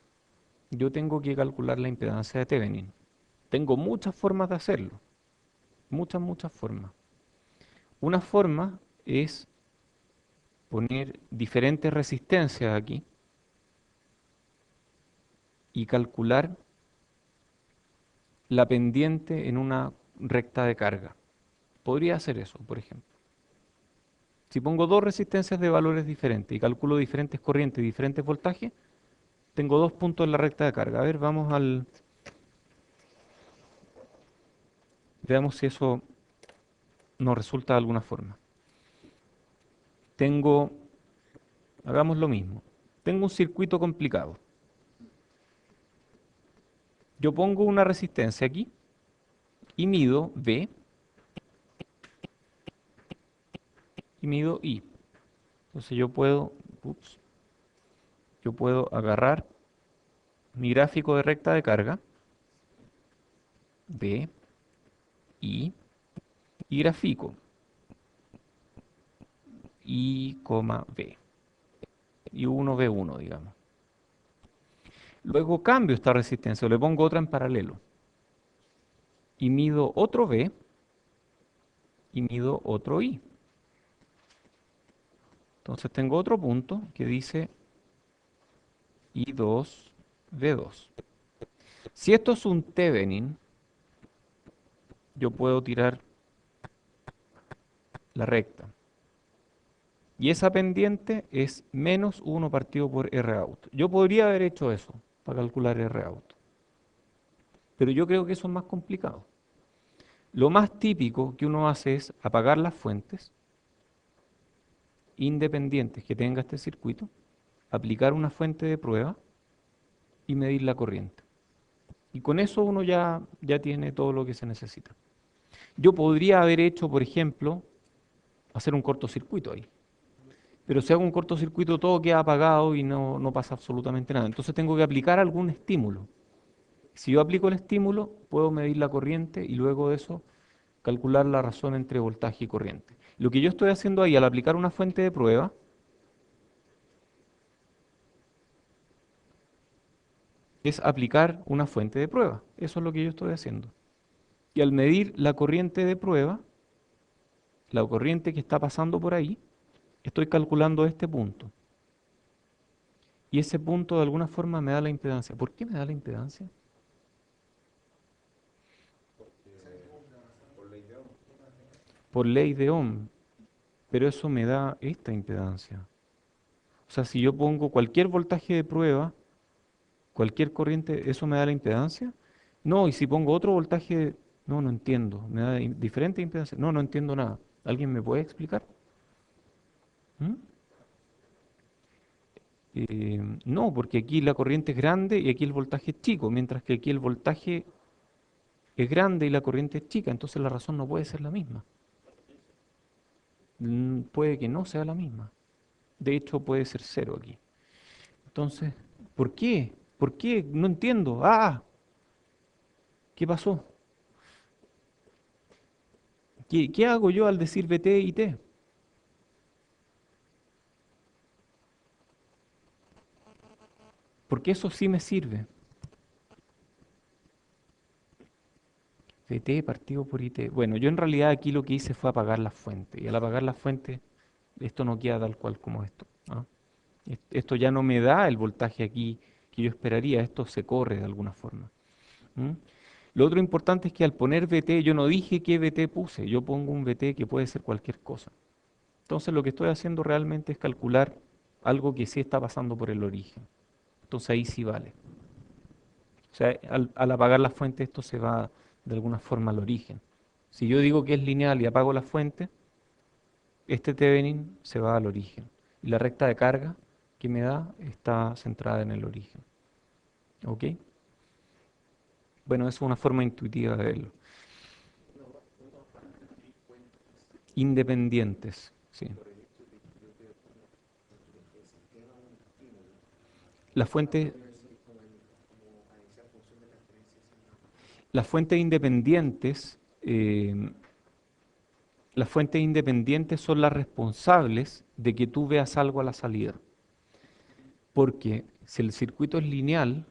yo tengo que calcular la impedancia de Thevenin. Tengo muchas formas de hacerlo, muchas formas. Una forma es poner diferentes resistencias aquí y calcular la pendiente en una recta de carga. Podría hacer eso, por ejemplo. Si pongo dos resistencias de valores diferentes y calculo diferentes corrientes y diferentes voltajes, tengo dos puntos en la recta de carga. A ver, veamos si eso nos resulta de alguna forma. Tengo, hagamos lo mismo. Tengo un circuito complicado. Yo pongo una resistencia aquí y mido V y mido I. Entonces yo puedo agarrar mi gráfico de recta de carga, V, I, y grafico I, V. Y 1 V1, digamos. Luego cambio esta resistencia, o le pongo otra en paralelo. Y mido otro V y mido otro I. Entonces tengo otro punto que dice I2, V2. Si esto es un Thevenin, yo puedo tirar la recta. Y esa pendiente es menos 1 partido por Rout. Yo podría haber hecho eso para calcular Rout. Pero yo creo que eso es más complicado. Lo más típico que uno hace es apagar las fuentes independientes que tenga este circuito, aplicar una fuente de prueba y medir la corriente. Y con eso uno ya tiene todo lo que se necesita. Yo podría haber hecho, por ejemplo, hacer un cortocircuito ahí. Pero si hago un cortocircuito todo queda apagado y no pasa absolutamente nada. Entonces tengo que aplicar algún estímulo. Si yo aplico el estímulo, puedo medir la corriente y luego de eso calcular la razón entre voltaje y corriente. Lo que yo estoy haciendo ahí al aplicar una fuente de prueba es aplicar una fuente de prueba. Eso es lo que yo estoy haciendo. Y al medir la corriente de prueba, la corriente que está pasando por ahí, estoy calculando este punto. Y ese punto de alguna forma me da la impedancia. ¿Por qué me da la impedancia? Por ley de Ohm. Por ley de Ohm. Pero eso me da esta impedancia. O sea, si yo pongo cualquier voltaje de prueba, cualquier corriente, ¿eso me da la impedancia? No, y si pongo otro voltaje, no entiendo. Me da diferente impedancia. No entiendo nada. ¿Alguien me puede explicar? ¿Mm? No, porque aquí la corriente es grande y aquí el voltaje es chico, mientras que aquí el voltaje es grande y la corriente es chica, entonces la razón no puede ser la misma. Puede que no sea la misma. De hecho, puede ser cero aquí. Entonces, ¿por qué? ¿Por qué? No entiendo. Ah, ¿qué pasó? ¿Qué hago yo al decir VT y T? Porque eso sí me sirve. VT partido por IT. Bueno, yo en realidad aquí lo que hice fue apagar la fuente. Y al apagar la fuente, esto no queda tal cual como esto. ¿Ah? Esto ya no me da el voltaje aquí que yo esperaría. Esto se corre de alguna forma. ¿Mm? Lo otro importante es que al poner VT, yo no dije qué VT puse. Yo pongo un VT que puede ser cualquier cosa. Entonces lo que estoy haciendo realmente es calcular algo que sí está pasando por el origen. Entonces ahí sí vale. O sea, al apagar la fuente esto se va de alguna forma al origen. Si yo digo que es lineal y apago la fuente, este Thevenin se va al origen. Y la recta de carga que me da está centrada en el origen. ¿Ok? Bueno, eso es una forma intuitiva de verlo. Independientes, sí. La fuente, las fuentes independientes, las fuentes independientes son las responsables de que tú veas algo a la salida. Porque si el circuito es lineal,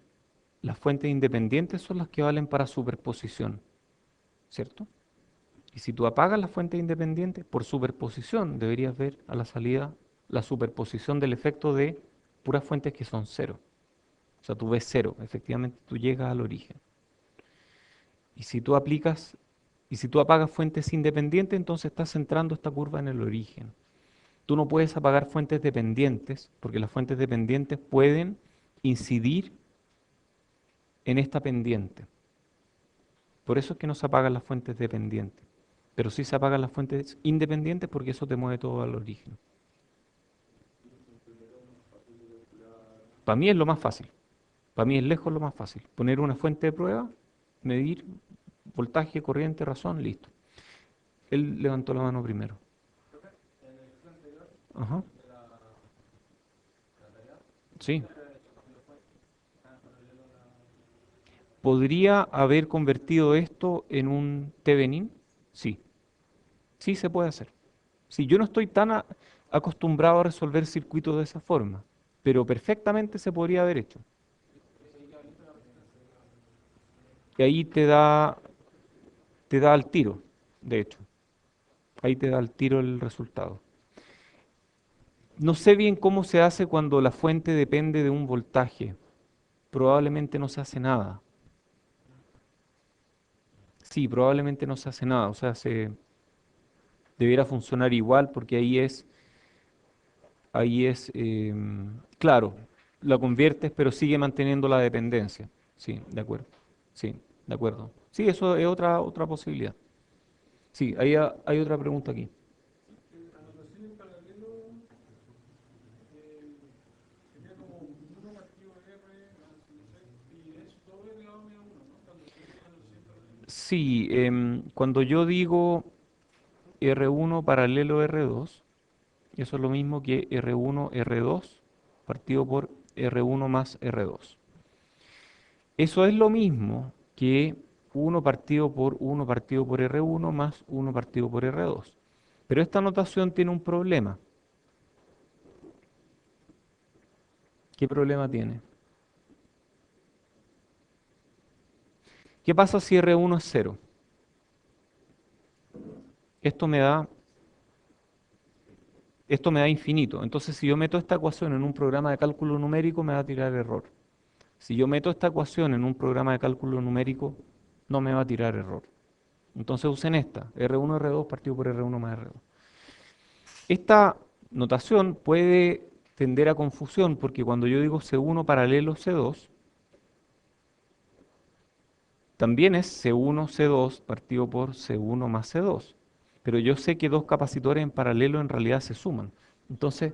las fuentes independientes son las que valen para superposición, ¿cierto? Y si tú apagas las fuentes independientes, por superposición deberías ver a la salida la superposición del efecto de puras fuentes que son cero. O sea, tú ves cero, efectivamente tú llegas al origen. Y si tú aplicas, y si tú apagas fuentes independientes, entonces estás centrando esta curva en el origen. Tú no puedes apagar fuentes dependientes, porque las fuentes dependientes pueden incidir en esta pendiente. Por eso es que no se apagan las fuentes dependientes. Pero sí se apagan las fuentes independientes porque eso te mueve todo al origen. Para mí es lo más fácil. Para mí es lejos lo más fácil. Poner una fuente de prueba, medir voltaje, corriente, razón, listo. Él levantó la mano primero. Ajá. Sí. ¿Podría haber convertido esto en un Thevenin? Sí. Sí se puede hacer. Sí, yo no estoy tan acostumbrado a resolver circuitos de esa forma, pero perfectamente se podría haber hecho. Y ahí te da al tiro, de hecho. Ahí te da al tiro el resultado. No sé bien cómo se hace cuando la fuente depende de un voltaje. Probablemente no se hace nada. Sí, probablemente no se hace nada. O sea, se debiera funcionar igual porque claro, la conviertes, pero sigue manteniendo la dependencia. Sí, de acuerdo. Sí, de acuerdo. Sí, eso es otra posibilidad. Sí, hay otra pregunta aquí. Sí, cuando yo digo R1 paralelo R2, eso es lo mismo que R1 R2 partido por R1 más R2. Eso es lo mismo que 1 partido por 1 partido por R1 más 1 partido por R2. Pero esta notación tiene un problema. ¿Qué problema tiene? ¿Qué pasa si R1 es cero? Esto me da, esto me da infinito. Entonces, si yo meto esta ecuación en un programa de cálculo numérico, me va a tirar error. Si yo meto esta ecuación en un programa de cálculo numérico, no me va a tirar error. Entonces usen esta, R1, R2 partido por R1 más R2. Esta notación puede tender a confusión porque cuando yo digo C1 paralelo C2, También es C1, C2 partido por C1 más C2. Pero yo sé que dos capacitores en paralelo en realidad se suman. Entonces,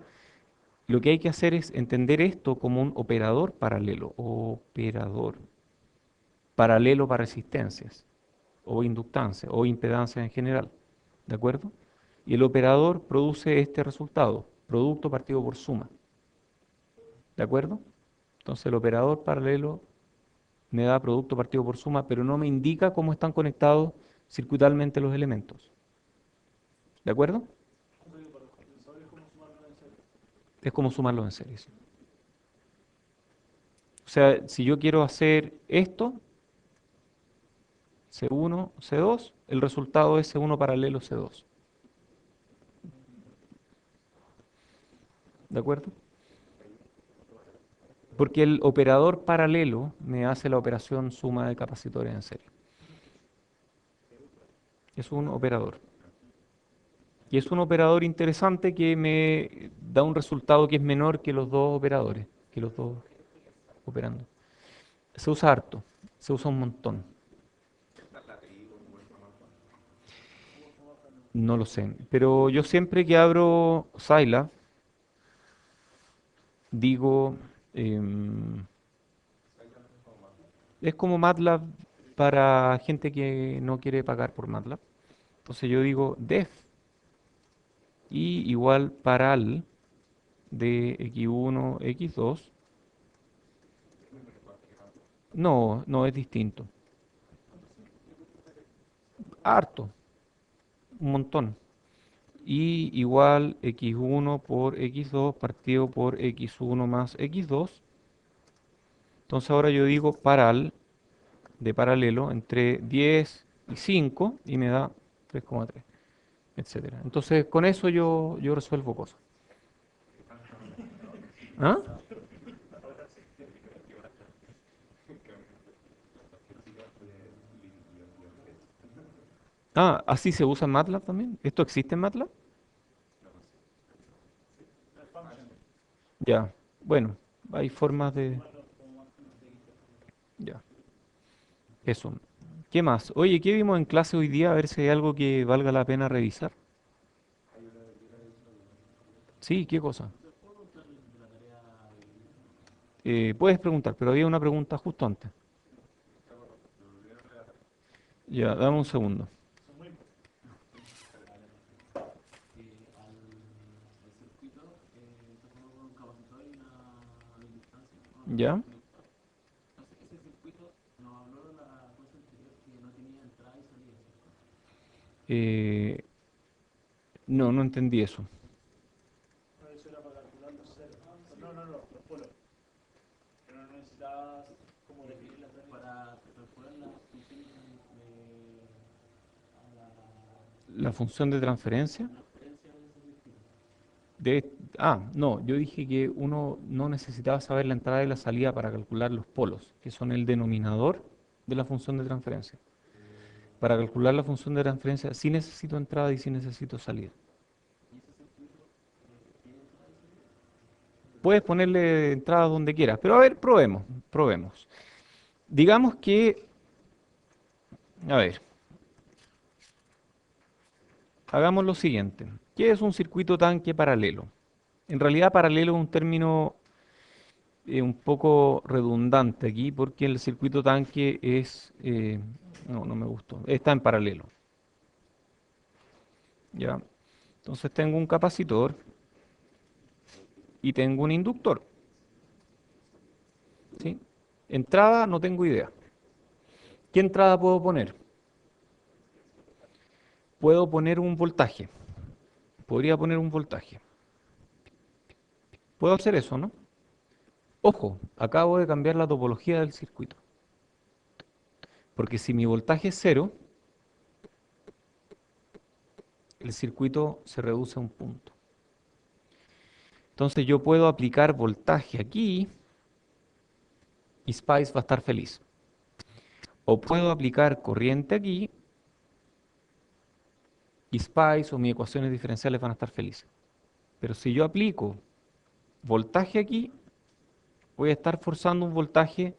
lo que hay que hacer es entender esto como un operador paralelo. Operador paralelo para resistencias, o inductancia, o impedancia en general. ¿De acuerdo? Y el operador produce este resultado, producto partido por suma. ¿De acuerdo? Entonces el operador paralelo me da producto partido por suma, pero no me indica cómo están conectados circuitalmente los elementos. ¿De acuerdo? Es como sumarlos en serie. Sí. O sea, si yo quiero hacer esto, C1, C2, el resultado es C1 paralelo C2. ¿De acuerdo? Porque el operador paralelo me hace la operación suma de capacitores en serie. Es un operador. Y es un operador interesante que me da un resultado que es menor que los dos operadores, que los dos operando. Se usa harto, se usa un montón. No lo sé, pero yo siempre que abro Scilab digo, em, es como MATLAB para gente que no quiere pagar por MATLAB. Entonces yo digo def y igual paral de x1, x2. No, no es distinto. Harto, un montón. Y igual x1 por x2 partido por x1 más x2. Entonces ahora yo digo paral de paralelo entre 10 y 5 y me da 3,3, etcétera. Entonces con eso yo resuelvo cosas. ¿Ah? Ah, así se usa en MATLAB también. ¿Esto existe en MATLAB? Ya. Bueno, hay formas de... Ya. Eso. ¿Qué más? Oye, ¿qué vimos en clase hoy día? A ver si hay algo que valga la pena revisar. Sí, ¿qué cosa? Puedes preguntar, pero había una pregunta justo antes. Ya, dame un segundo. ¿Ya? Eh, no, no entendí eso. La función de transferencia. No, yo dije que uno no necesitaba saber la entrada y la salida para calcular los polos, que son el denominador de la función de transferencia. Para calcular la función de transferencia sí necesito entrada y sí necesito salida. Puedes ponerle entrada donde quieras, pero a ver, probemos, probemos. Digamos que, a ver, hagamos lo siguiente. ¿Qué es un circuito tanque paralelo? En realidad paralelo es un término un poco redundante aquí porque el circuito tanque es, no, no me gustó, está en paralelo, ¿ya? Entonces tengo un capacitor y tengo un inductor, ¿sí? Entrada no tengo idea. ¿Qué entrada puedo poner? Puedo poner un voltaje, podría poner un voltaje. Puedo hacer eso, ¿no? Ojo, acabo de cambiar la topología del circuito, porque si mi voltaje es cero, el circuito se reduce a un punto. Entonces yo puedo aplicar voltaje aquí y Spice va a estar feliz. O puedo aplicar corriente aquí y Spice o mis ecuaciones diferenciales van a estar felices. Pero si yo aplico voltaje aquí, voy a estar forzando un voltaje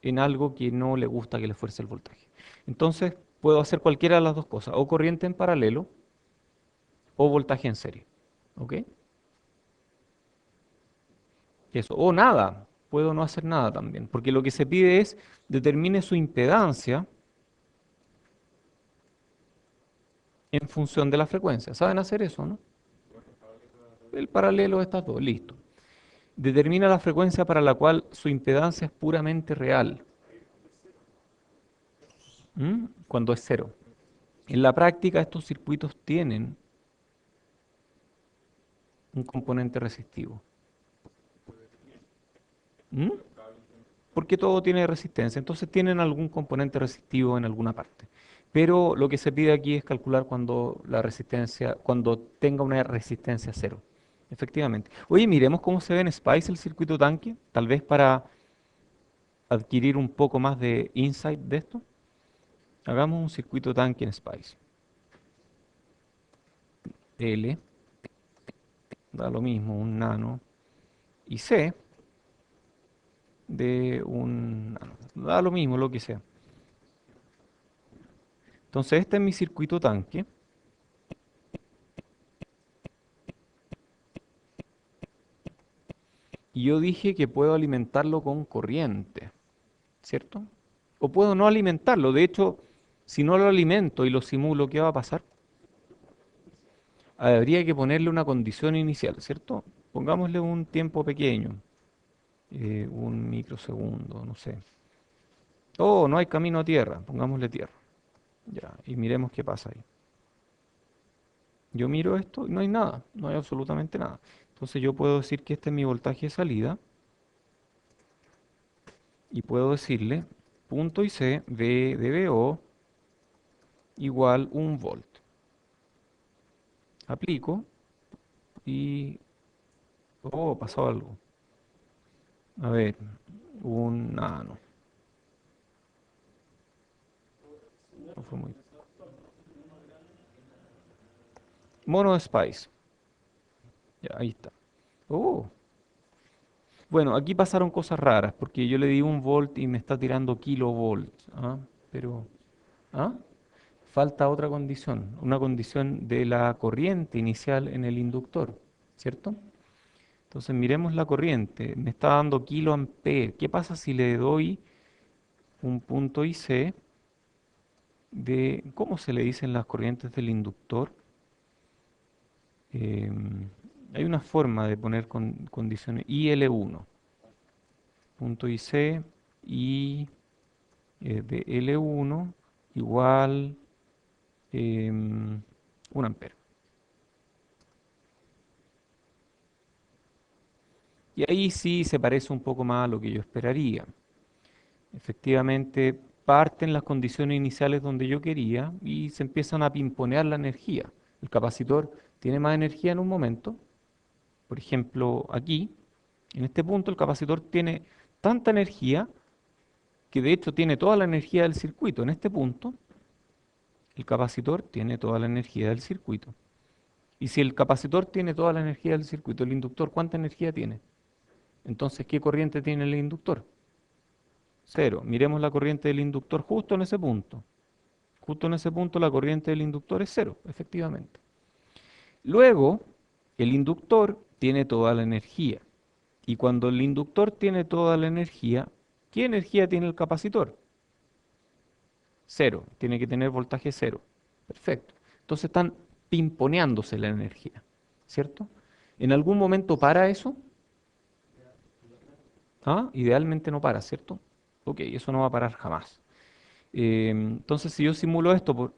en algo que no le gusta que le fuerce el voltaje. Entonces, puedo hacer cualquiera de las dos cosas, o corriente en paralelo o voltaje en serie. ¿Ok? Eso, o nada, puedo no hacer nada también, porque lo que se pide es determine su impedancia en función de la frecuencia. ¿Saben hacer eso, no? El paralelo de estas dos, listo. Determina la frecuencia para la cual su impedancia es puramente real. ¿Mm? Cuando es cero. En la práctica, estos circuitos tienen un componente resistivo. ¿Mm? Porque todo tiene resistencia, entonces tienen algún componente resistivo en alguna parte. Pero lo que se pide aquí es calcular cuando la resistencia, cuando tenga una resistencia cero. Efectivamente. Oye, miremos cómo se ve en Spice el circuito tanque, tal vez para adquirir un poco más de insight de esto. Hagamos un circuito tanque en Spice. L, da lo mismo, un nano, y C de un nano, da lo mismo, lo que sea. Entonces, este es mi circuito tanque. Y yo dije que puedo alimentarlo con corriente, ¿cierto? O puedo no alimentarlo. De hecho, si no lo alimento y lo simulo, ¿qué va a pasar? Habría que ponerle una condición inicial, ¿cierto? Pongámosle un tiempo pequeño, un microsegundo, no sé. Oh, no hay camino a tierra, pongámosle tierra. Ya, y miremos qué pasa ahí. Yo miro esto y no hay nada, no hay absolutamente nada. Entonces yo puedo decir que este es mi voltaje de salida y puedo decirle punto IC V de VO igual 1 volt. Aplico y... Oh, pasó algo. A ver, un nano. No fue muy... Mono Spice. Ya, ahí está. Oh. Bueno, aquí pasaron cosas raras porque yo le di 1 volt y me está tirando kilovolts. ¿Ah? Pero... ¿Ah? Falta otra condición, una condición de la corriente inicial en el inductor, ¿cierto? Entonces miremos la corriente, me está dando kiloampere. ¿Qué pasa si le doy un punto IC de, ¿cómo se le dicen las corrientes del inductor? Hay una forma de poner condiciones, IL1, punto IC y de L1 igual 1 ampere. Y ahí sí se parece un poco más a lo que yo esperaría. Efectivamente, parten las condiciones iniciales donde yo quería y se empiezan a pimponear la energía. El capacitor tiene más energía en un momento. Por ejemplo, aquí, en este punto, el capacitor tiene tanta energía que de hecho tiene toda la energía del circuito. En este punto, el capacitor tiene toda la energía del circuito. Y si el capacitor tiene toda la energía del circuito, el inductor, ¿cuánta energía tiene? Entonces, ¿qué corriente tiene el inductor? Cero. Miremos la corriente del inductor justo en ese punto. Justo en ese punto la corriente del inductor es cero, efectivamente. Luego, el inductor tiene toda la energía. Y cuando el inductor tiene toda la energía, ¿qué energía tiene el capacitor? Cero. Tiene que tener voltaje cero. Perfecto. Entonces están pimponeándose la energía, ¿cierto? ¿En algún momento para eso? ¿Ah? Idealmente no para, ¿cierto? Ok, eso no va a parar jamás. Entonces, si yo simulo esto por...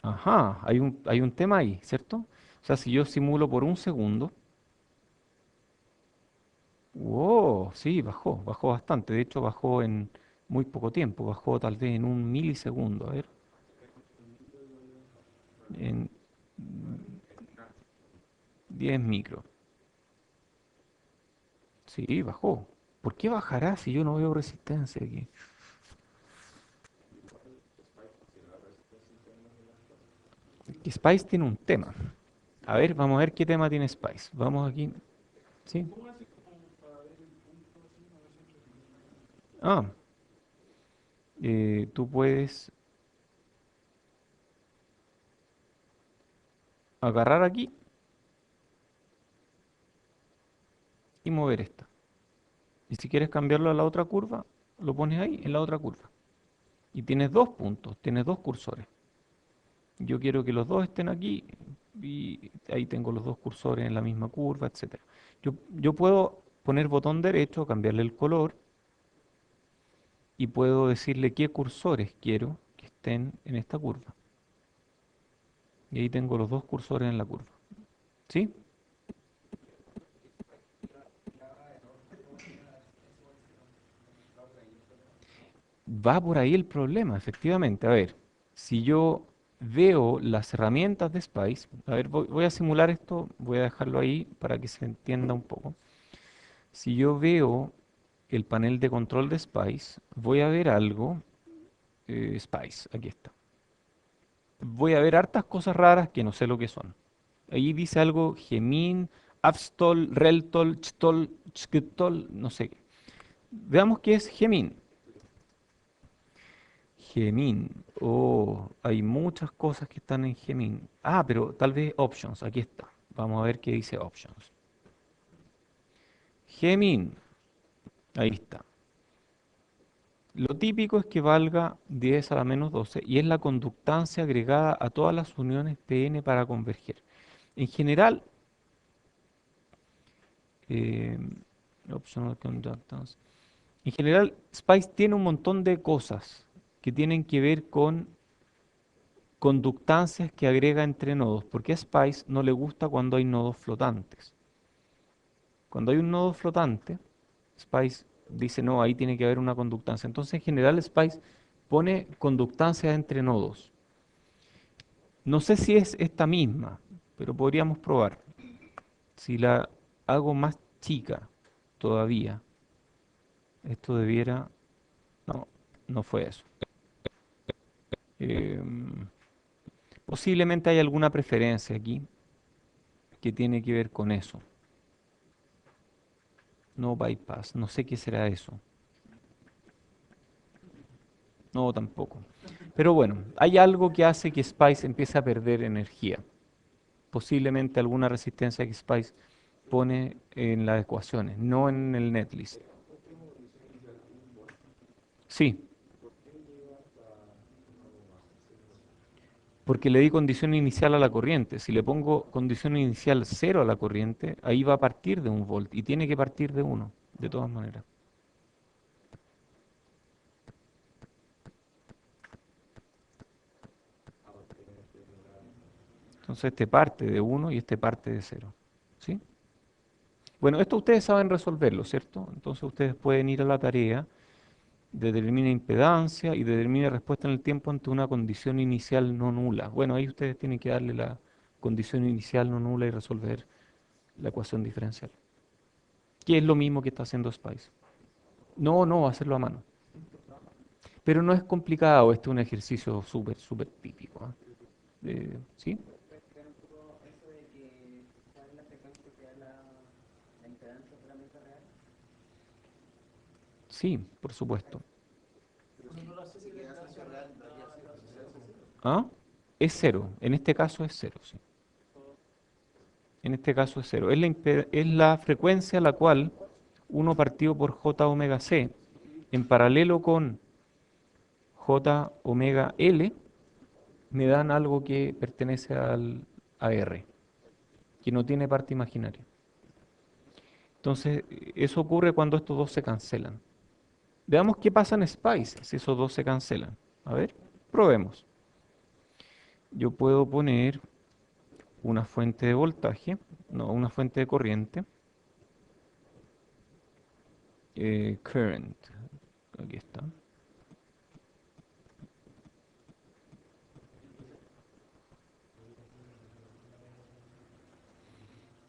Ajá, hay un tema ahí, ¿cierto? O sea, si yo simulo por un segundo, wow, sí, bajó bastante. De hecho, bajó en muy poco tiempo, bajó tal vez en 1 milisegundo, a ver, en 10 micro. Sí, bajó. ¿Por qué bajará si yo no veo resistencia aquí? Que Spice tiene un tema. A ver, vamos a ver qué tema tiene Spice. Vamos aquí. ¿Sí? Ah, tú puedes agarrar aquí y mover esta. Y si quieres cambiarlo a la otra curva, lo pones ahí en la otra curva. Y tienes dos puntos, tienes dos cursores. Yo quiero que los dos estén aquí y ahí tengo los dos cursores en la misma curva, etcétera. Yo puedo poner botón derecho, cambiarle el color y puedo decirle qué cursores quiero que estén en esta curva. Y ahí tengo los dos cursores en la curva. ¿Sí? Va por ahí el problema, efectivamente. A ver, si yo veo las herramientas de Spice, a ver, voy a simular esto, voy a dejarlo ahí para que se entienda un poco. Si yo veo el panel de control de Spice, voy a ver algo, Spice, aquí está. Voy a ver hartas cosas raras que no sé lo que son. Ahí dice algo Gemin, Avstol, Reltol, Chtol, Chktol, no sé qué. Veamos qué es Gemin. Gemin. Oh, hay muchas cosas que están en Gemin. Ah, pero tal vez Options. Aquí está. Vamos a ver qué dice Options. Gemin. Ahí está. Lo típico es que valga 10 a la menos 12 y es la conductancia agregada a todas las uniones PN para converger. En general, eh, optional conductance. En general, Spice tiene un montón de cosas que tienen que ver con conductancias que agrega entre nodos, porque a Spice no le gusta cuando hay nodos flotantes. Cuando hay un nodo flotante, Spice dice, no, ahí tiene que haber una conductancia. Entonces, en general, Spice pone conductancias entre nodos. No sé si es esta misma, pero podríamos probar. Si la hago más chica todavía, esto debiera... No, no fue eso. Em, Posiblemente hay alguna preferencia aquí que tiene que ver con eso. No bypass, no sé qué será eso. No, tampoco. Pero bueno, hay algo que hace que Spice empiece a perder energía. Posiblemente alguna resistencia que Spice pone en las ecuaciones, no en el netlist. Sí, porque le di condición inicial a la corriente. Si le pongo condición inicial cero a la corriente, ahí va a partir de un volt y tiene que partir de uno, de todas maneras. Entonces este parte de uno y este parte de cero. ¿Sí? Bueno, esto ustedes saben resolverlo, ¿cierto? Entonces ustedes pueden ir a la tarea, determina impedancia y determina respuesta en el tiempo ante una condición inicial no nula. Bueno, ahí ustedes tienen que darle la condición inicial no nula y resolver la ecuación diferencial. Que es lo mismo que está haciendo Spice. No, no, hacerlo a mano. Pero no es complicado, este es un ejercicio súper, súper típico. ¿Ah? ¿Sí? Sí, por supuesto. ¿Ah? Es cero, en este caso es cero, sí. En este caso es cero. Es la frecuencia a la cual uno partido por j omega c en paralelo con j omega l me dan algo que pertenece al a r, que no tiene parte imaginaria. Entonces, eso ocurre cuando estos dos se cancelan. Veamos qué pasa en Spice si esos dos se cancelan. A ver, probemos. Yo puedo poner una fuente de voltaje, no, una fuente de corriente, current, aquí está.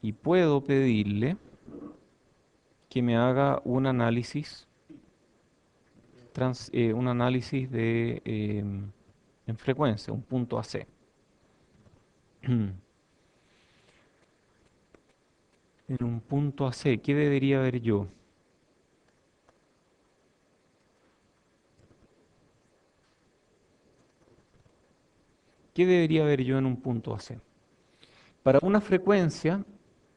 Y puedo pedirle que me haga un análisis de, en frecuencia, un punto AC. En un punto AC, ¿qué debería ver yo? ¿qué debería ver yo en un punto AC? Para una frecuencia,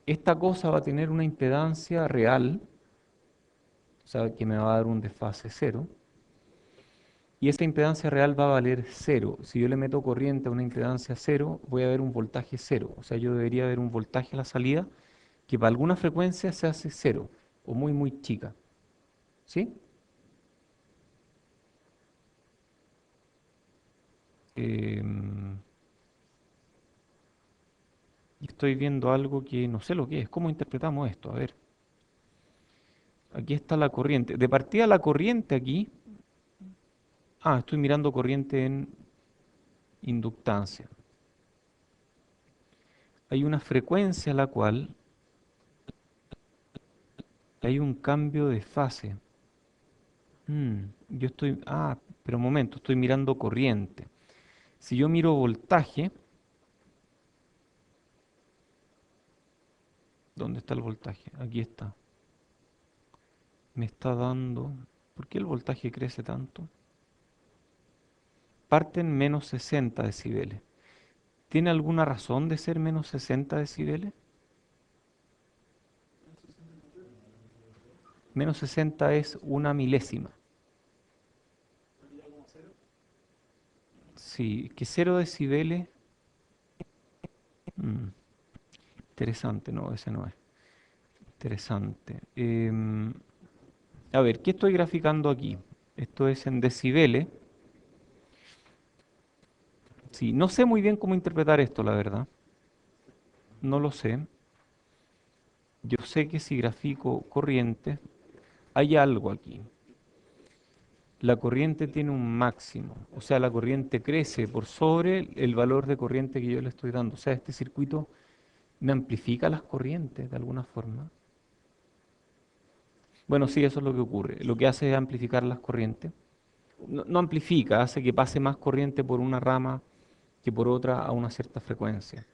esta cosa va a tener una impedancia real, o sea, que me va a dar un desfase cero, y esa impedancia real va a valer cero. Si yo le meto corriente a una impedancia cero, voy a ver un voltaje cero. O sea, yo debería ver un voltaje a la salida que para alguna frecuencia se hace cero, o muy, muy chica. ¿Sí? Em, y estoy viendo algo que no sé lo que es. ¿Cómo interpretamos esto? A ver, aquí está la corriente. De partida la corriente aquí. Ah, estoy mirando corriente en inductancia. Hay una frecuencia a la cual hay un cambio de fase. Yo estoy, pero un momento, estoy mirando corriente. Si yo miro voltaje, ¿dónde está el voltaje? Aquí está. Me está dando, ¿por qué el voltaje crece tanto? Parte en menos 60 decibeles. ¿Tiene alguna razón de ser menos 60 decibeles? Menos 60 es una milésima. Sí, que 0 decibeles. mm, Interesante, no, ese no es. Interesante. A ver, ¿qué estoy graficando aquí? Esto es en decibeles. Sí, no sé muy bien cómo interpretar esto, la verdad. No lo sé. Yo sé que si grafico corriente, hay algo aquí. La corriente tiene un máximo, o sea, la corriente crece por sobre el valor de corriente que yo le estoy dando. O sea, este circuito me amplifica las corrientes de alguna forma. Bueno, sí, eso es lo que ocurre. Lo que hace es amplificar las corrientes. No, no amplifica, hace que pase más corriente por una rama que por otra a una cierta frecuencia.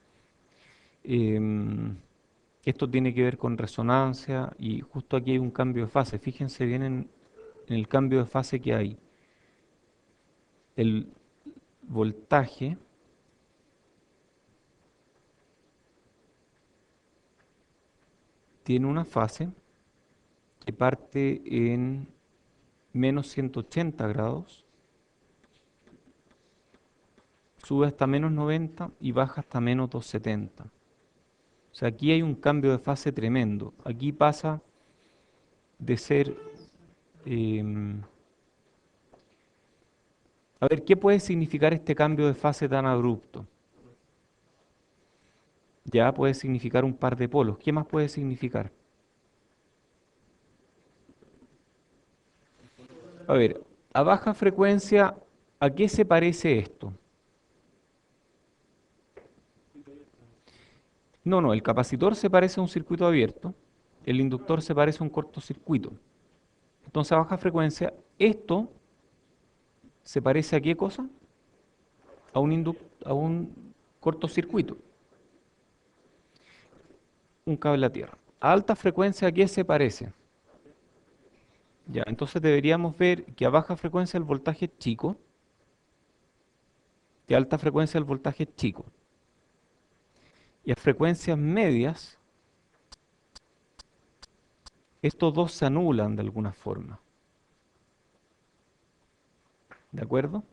Em, Esto tiene que ver con resonancia y justo aquí hay un cambio de fase. Fíjense bien en el cambio de fase que hay. El voltaje tiene una fase que parte en menos 180 grados, sube hasta menos 90 y baja hasta menos 270. O sea, aquí hay un cambio de fase tremendo. Aquí pasa de ser... em, a ver, ¿qué puede significar este cambio de fase tan abrupto? Ya puede significar un par de polos. ¿Qué más puede significar? A ver, a baja frecuencia, ¿a qué se parece esto? No, no, el capacitor se parece a un circuito abierto, el inductor se parece a un cortocircuito. Entonces, a baja frecuencia, esto se parece a qué cosa? A un cortocircuito, un cable a tierra. A alta frecuencia, ¿a qué se parece? Ya, entonces deberíamos ver que a baja frecuencia el voltaje es chico, que a alta frecuencia el voltaje es chico. Y a frecuencias medias, estos dos se anulan de alguna forma. ¿De acuerdo?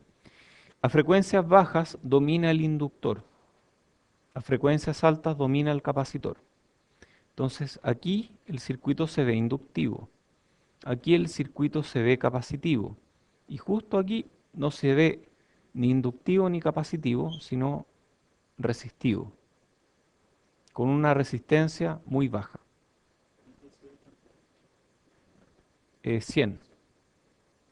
A frecuencias bajas domina el inductor, a frecuencias altas domina el capacitor. Entonces aquí el circuito se ve inductivo, aquí el circuito se ve capacitivo y justo aquí no se ve ni inductivo ni capacitivo, sino resistivo, con una resistencia muy baja, 100.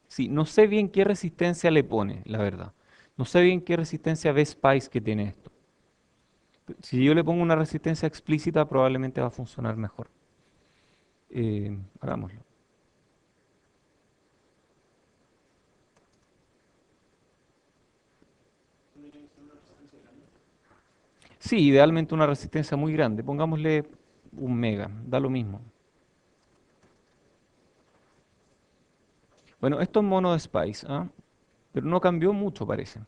Sí, no sé bien qué resistencia le pone, la verdad. No sé bien qué resistencia V-Spice que tiene esto. Si yo le pongo una resistencia explícita, probablemente va a funcionar mejor. Hagámoslo. Sí, idealmente una resistencia muy grande. Pongámosle 1 mega, da lo mismo. Bueno, esto es mono de Spice, ¿ah? Pero no cambió mucho, parece.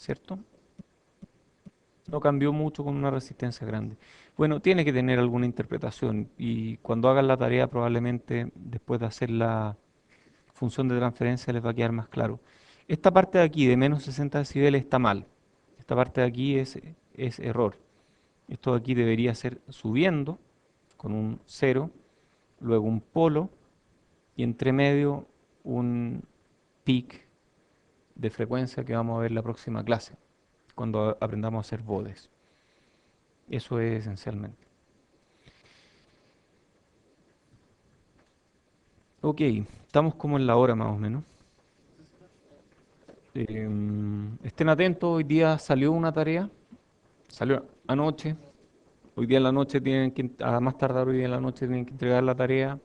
¿cierto? No cambió mucho con una resistencia grande. Bueno, tiene que tener alguna interpretación y cuando hagan la tarea probablemente después de hacer la función de transferencia les va a quedar más claro. Esta parte de aquí de menos 60 decibeles está mal. Esta parte de aquí es error. Esto de aquí debería ser subiendo con un cero, luego un polo y entre medio un peak de frecuencia que vamos a ver en la próxima clase, cuando aprendamos a hacer bodes. Eso es esencialmente. Ok, estamos como en la hora más o menos. Estén atentos, hoy día salió una tarea, salió anoche. Hoy día en la noche tienen que, a más tardar hoy día en la noche tienen que entregar la tarea.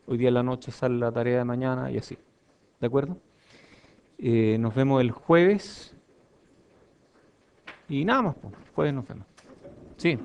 Hoy día en la noche sale la tarea de mañana y así. ¿De acuerdo? Nos vemos el jueves y nada más, pues. Jueves nos vemos. Sí.